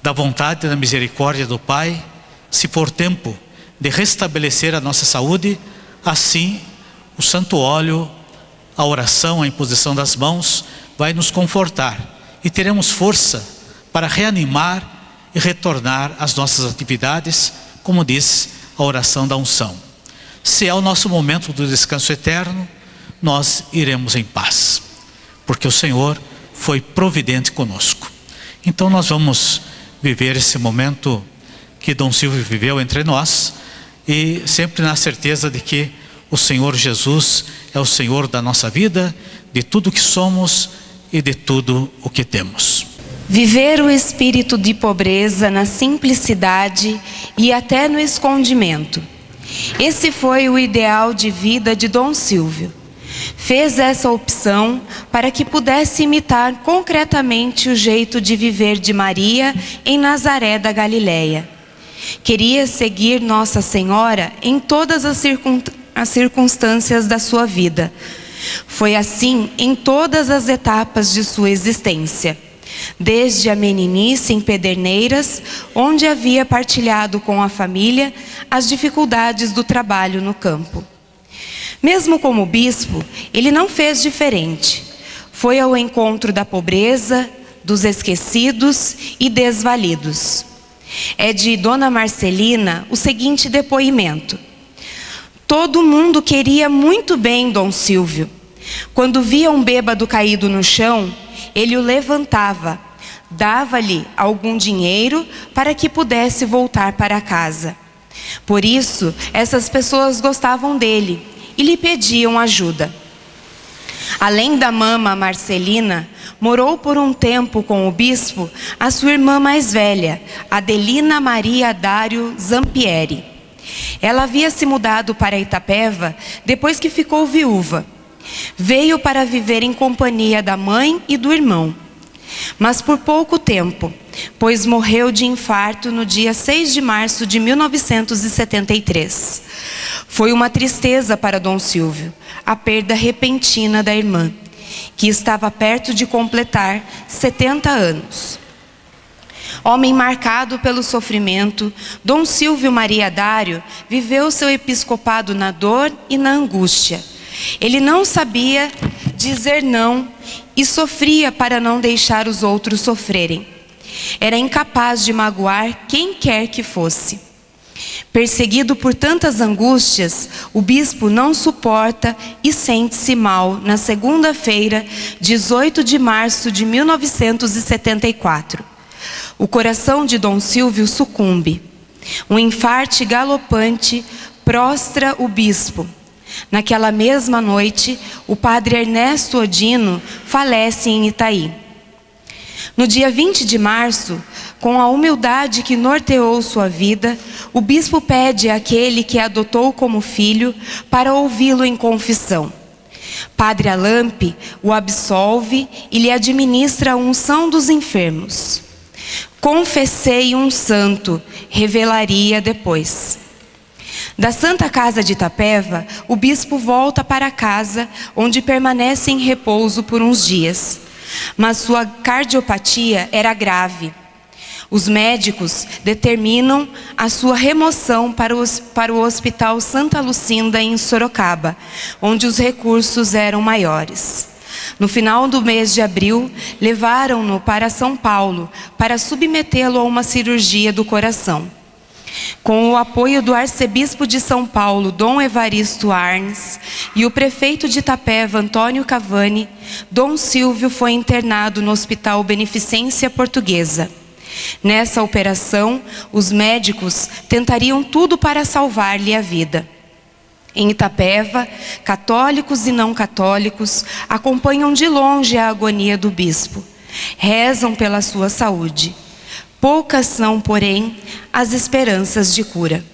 Da vontade e da misericórdia do Pai, se for tempo de restabelecer a nossa saúde, assim o santo óleo, a oração, a imposição das mãos vai nos confortar e teremos força para reanimar e retornar às nossas atividades, como diz a oração da unção. Se é o nosso momento do descanso eterno, nós iremos em paz, porque o Senhor foi providente conosco. Então nós vamos viver esse momento que Dom Silvio viveu entre nós, e sempre na certeza de que o Senhor Jesus é o Senhor da nossa vida, de tudo o que somos e de tudo o que temos. Viver o espírito de pobreza na simplicidade e até no escondimento. Esse foi o ideal de vida de Dom Silvio. Fez essa opção para que pudesse imitar concretamente o jeito de viver de Maria em Nazaré da Galileia. Queria seguir Nossa Senhora em todas as circunstâncias da sua vida. Foi assim em todas as etapas de sua existência. Desde a meninice em Pederneiras, onde havia partilhado com a família as dificuldades do trabalho no campo. Mesmo como bispo, ele não fez diferente. Foi ao encontro da pobreza, dos esquecidos e desvalidos. É de Dona Marcelina o seguinte depoimento: todo mundo queria muito bem Dom Silvio. Quando via um bêbado caído no chão, ele o levantava, dava-lhe algum dinheiro para que pudesse voltar para casa. Por isso, essas pessoas gostavam dele e lhe pediam ajuda. Além da mama Marcelina, morou por um tempo com o bispo a sua irmã mais velha, Adelina Maria Dário Zampieri. Ela havia se mudado para Itapeva depois que ficou viúva. Veio para viver em companhia da mãe e do irmão. Mas por pouco tempo, pois morreu de infarto no dia 6 de março de 1973. Foi uma tristeza para Dom Silvio a perda repentina da irmã, que estava perto de completar 70 anos. Homem marcado pelo sofrimento, Dom Silvio Maria Dário viveu seu episcopado na dor e na angústia. Ele não sabia dizer não e sofria para não deixar os outros sofrerem. Era incapaz de magoar quem quer que fosse. Perseguido por tantas angústias, o bispo não suporta e sente-se mal na segunda-feira, 18 de março de 1974. O coração de Dom Silvio sucumbe. Um infarte galopante prostra o bispo. Naquela mesma noite, o padre Ernesto Odino falece em Itaí. No dia 20 de março, com a humildade que norteou sua vida, o bispo pede àquele que adotou como filho para ouvi-lo em confissão. Padre Alampe o absolve e lhe administra a unção dos enfermos. Confessei um santo, revelaria depois. Da Santa Casa de Itapeva, o bispo volta para casa, onde permanece em repouso por uns dias. Mas sua cardiopatia era grave. Os médicos determinam a sua remoção para o Hospital Santa Lucinda, em Sorocaba, onde os recursos eram maiores. No final do mês de abril, levaram-no para São Paulo para submetê-lo a uma cirurgia do coração. Com o apoio do arcebispo de São Paulo, Dom Evaristo Arnes, e o prefeito de Itapeva, Antônio Cavani, Dom Silvio foi internado no Hospital Beneficência Portuguesa. Nessa operação, os médicos tentariam tudo para salvar-lhe a vida. Em Itapeva, católicos e não católicos acompanham de longe a agonia do bispo. Rezam pela sua saúde. Poucas são, porém, as esperanças de cura.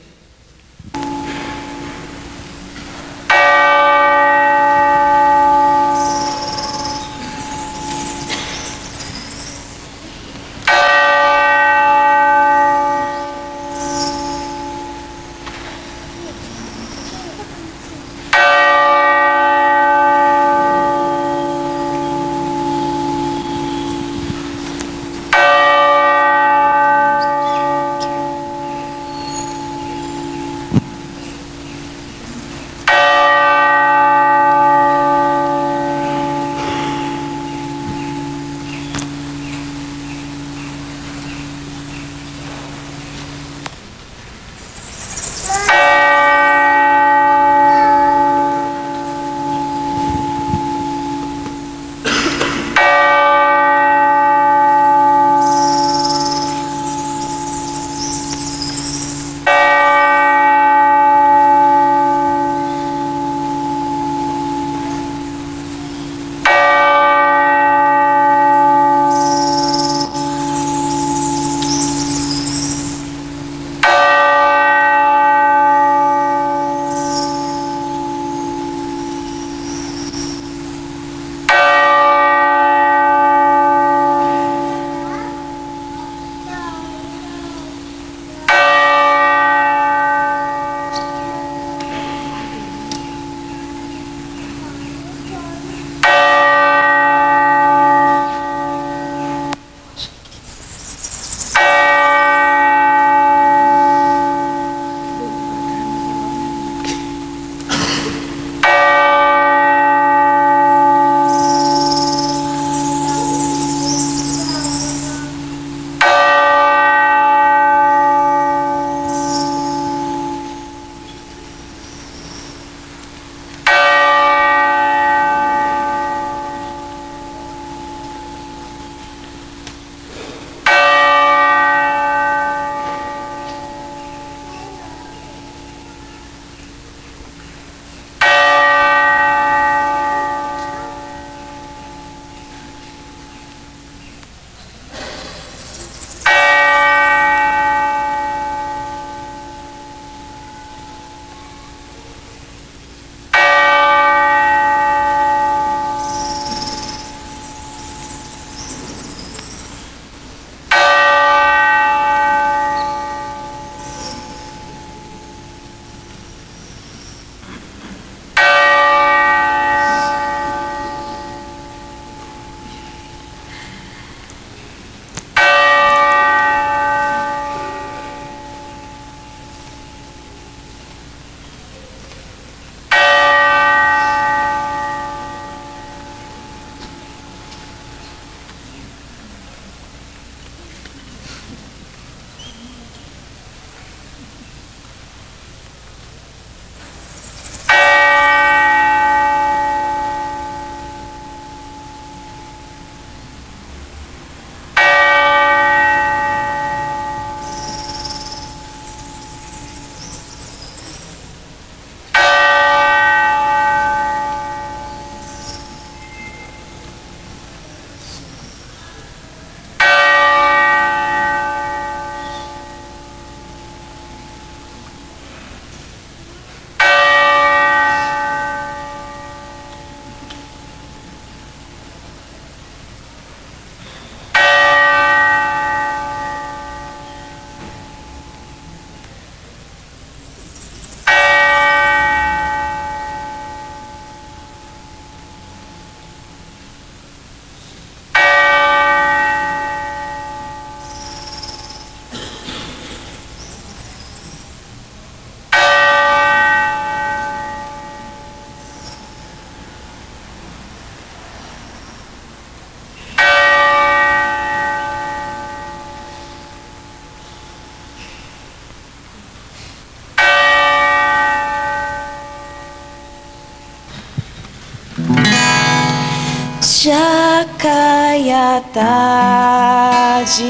cai a tarde,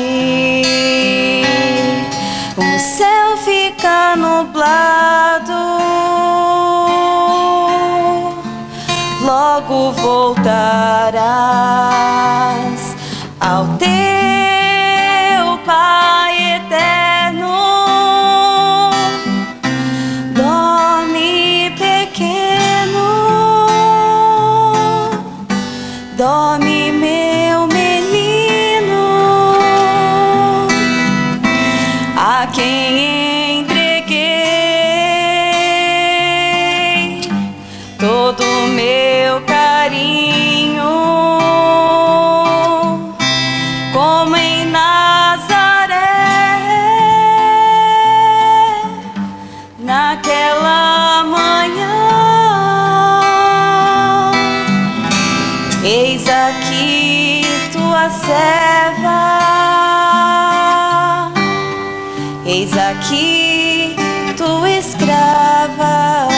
o céu fica nublado, logo voltarás ao teu Pai eterno. Dorme, pequeno, dorme, meu menino, a quem entreguei todo o meu carinho, como em Nazaré, naquela manhã. Eis aqui tua serva, eis aqui tua escrava.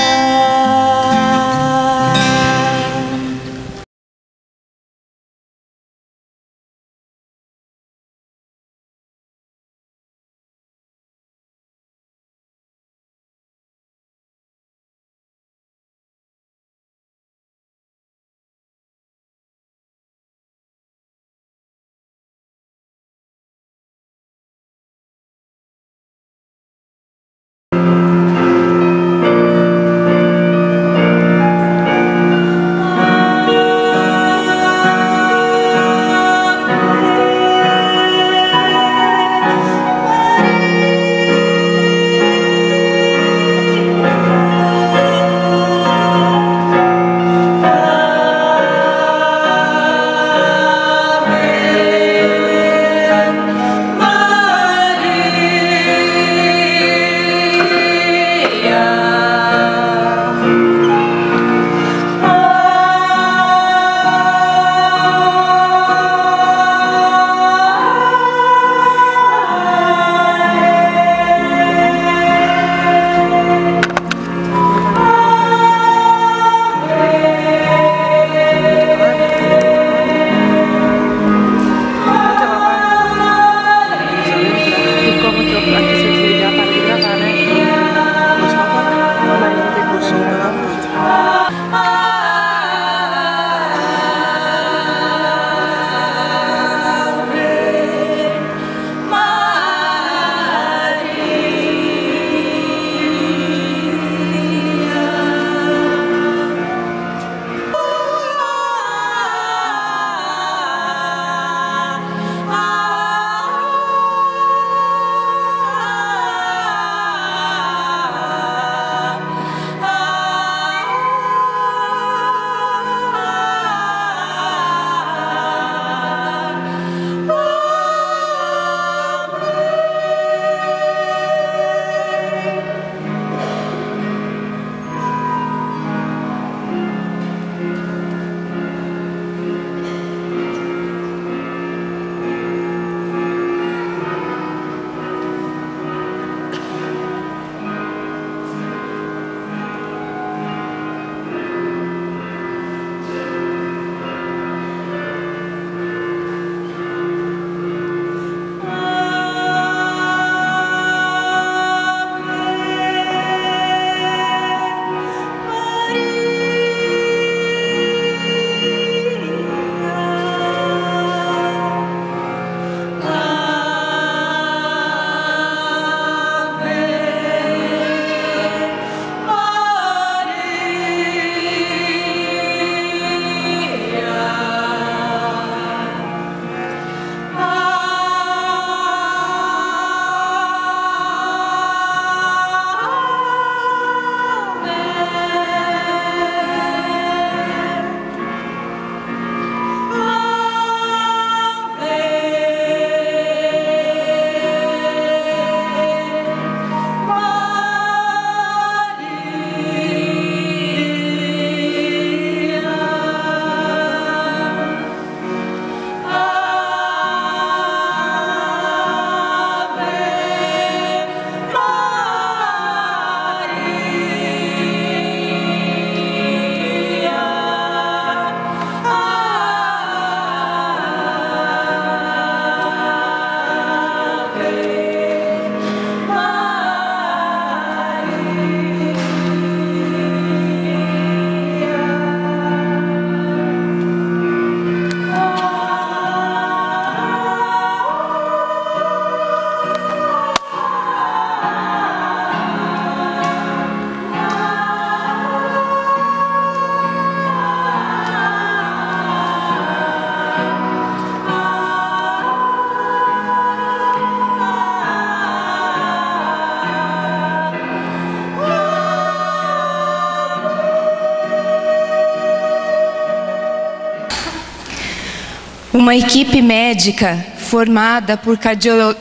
Uma equipe médica formada por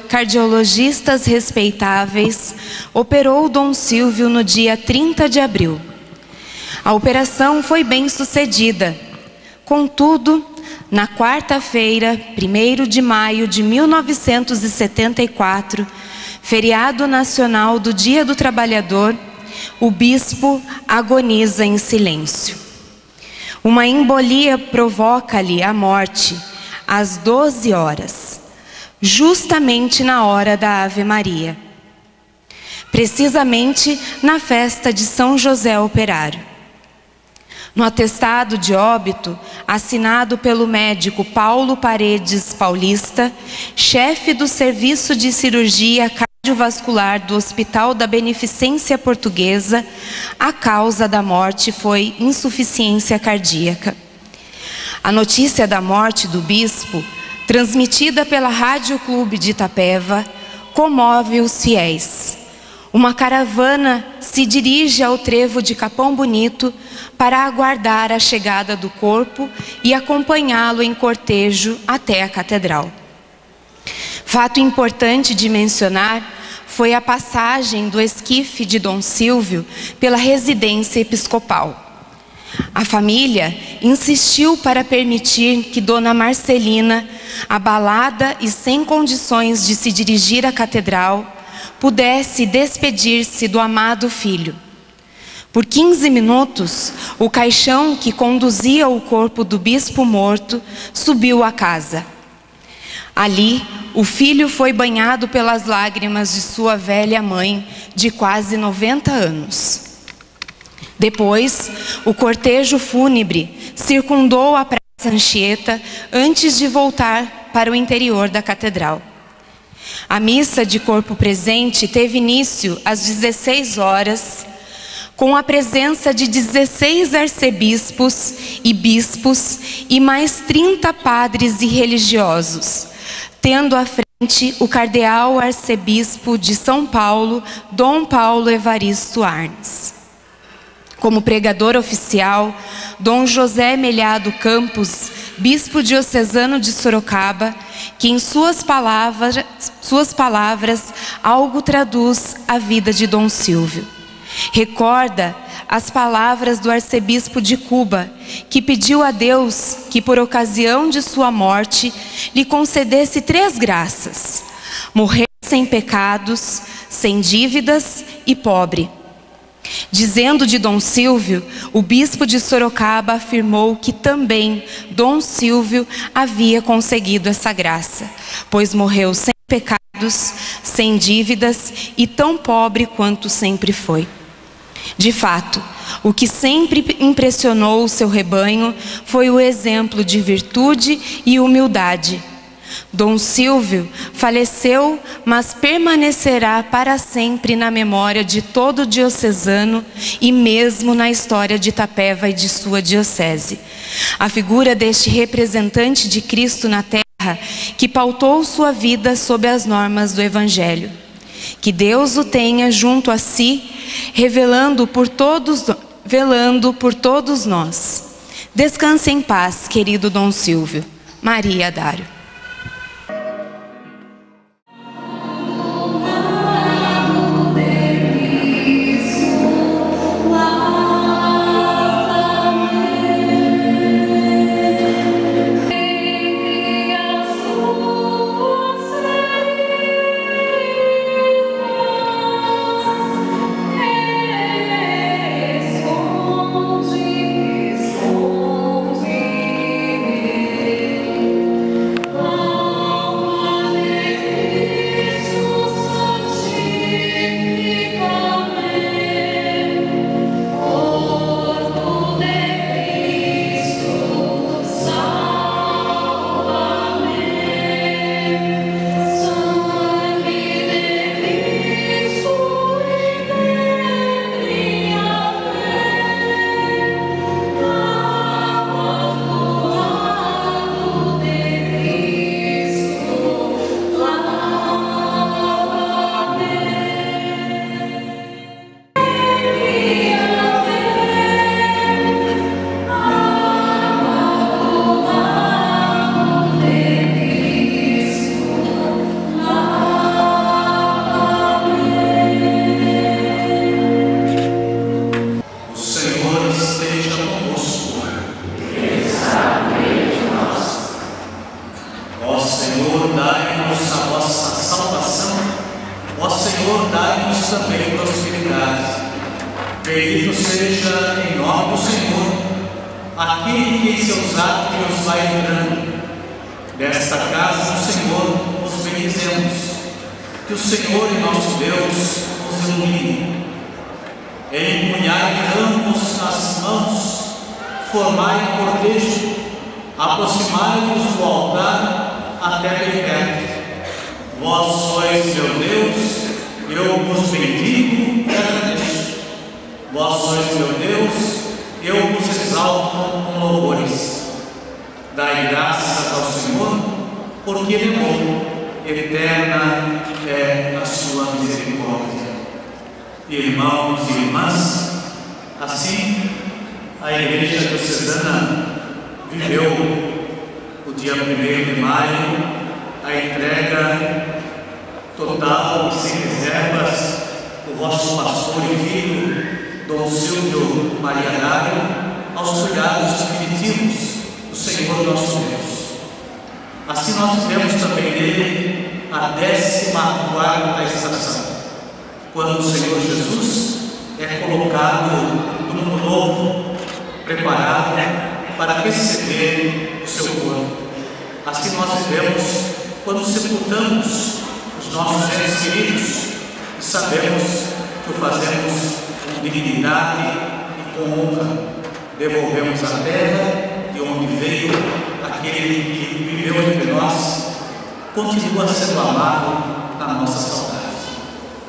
cardiologistas respeitáveis operou Dom Silvio no dia 30 de abril. A operação foi bem sucedida. Contudo, na quarta-feira, 1º de maio de 1974, feriado nacional do Dia do Trabalhador, o bispo agoniza em silêncio. Uma embolia provoca-lhe a morte às 12 horas, justamente na hora da Ave Maria, precisamente na festa de São José Operário. No atestado de óbito, assinado pelo médico Paulo Paredes Paulista, chefe do Serviço de Cirurgia Cardiovascular do Hospital da Beneficência Portuguesa, a causa da morte foi insuficiência cardíaca. A notícia da morte do bispo, transmitida pela Rádio Clube de Itapeva, comove os fiéis. Uma caravana se dirige ao trevo de Capão Bonito para aguardar a chegada do corpo e acompanhá-lo em cortejo até a catedral. Fato importante de mencionar foi a passagem do esquife de Dom Silvio pela residência episcopal. A família insistiu para permitir que Dona Marcelina, abalada e sem condições de se dirigir à catedral, pudesse despedir-se do amado filho. Por 15 minutos, o caixão que conduzia o corpo do bispo morto subiu à casa. Ali, o filho foi banhado pelas lágrimas de sua velha mãe, de quase 90 anos. Depois, o cortejo fúnebre circundou a Praça Anchieta antes de voltar para o interior da catedral. A missa de corpo presente teve início às 16 horas, com a presença de 16 arcebispos e bispos e mais 30 padres e religiosos, tendo à frente o cardeal arcebispo de São Paulo, Dom Paulo Evaristo Arnes. Como pregador oficial, Dom José Melhado Campos, bispo diocesano de Sorocaba, que em suas palavras algo traduz a vida de Dom Silvio. Recorda as palavras do arcebispo de Cuba, que pediu a Deus que, por ocasião de sua morte, lhe concedesse 3 graças: morrer sem pecados, sem dívidas e pobre. Dizendo de Dom Silvio, o bispo de Sorocaba afirmou que também Dom Silvio havia conseguido essa graça, pois morreu sem pecados, sem dívidas e tão pobre quanto sempre foi. De fato, o que sempre impressionou o seu rebanho foi o exemplo de virtude e humildade. Dom Silvio faleceu, mas permanecerá para sempre na memória de todo diocesano e mesmo na história de Itapeva e de sua diocese. A figura deste representante de Cristo na terra que pautou sua vida sob as normas do Evangelho. Que Deus o tenha junto a si, velando por todos nós. Descanse em paz, querido Dom Silvio. Maria Dário. Senhor, dai-nos também prosperidade. Bendito seja em nome do Senhor aquele que em seus átrios vai entrando. Desta casa do Senhor os bendizemos. Que o Senhor e nosso Deus nos ilumine. Empunhai ambos as mãos, formai cortejo, aproximai-vos do altar até bem perto. Vós sois meu Deus, eu vos bendigo e agradeço. Vós sois meu Deus, eu vos exalto com louvores. Dai graças ao Senhor, porque Ele é bom, eterna é a sua misericórdia. Irmãos e irmãs, assim a Igreja Diocesana viveu o dia 1º de maio, a entrega total e sem reservas do vosso pastor e filho, Dom Silvio Maria Dário, aos cuidados definitivos do Senhor nosso Deus. Assim nós vivemos também nele a 14ª estação, quando o Senhor Jesus é colocado no mundo novo, preparado para receber o seu corpo. Assim nós vivemos quando sepultamos os nossos entes queridos e sabemos que o fazemos com dignidade e com honra. Devolvemos a terra de onde veio aquele que viveu entre nós, continua sendo amado na nossa saudade.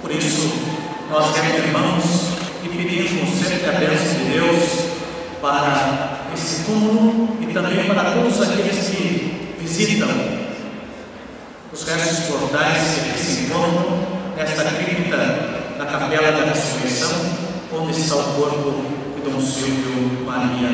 Por isso, nós reafirmamos e pedimos sempre a bênção de Deus para esse túmulo e também para todos aqueles que visitam os restos mortais que aqui se encontram nesta cripta da Capela da Ressurreição, onde está o corpo de Dom Silvio Maria.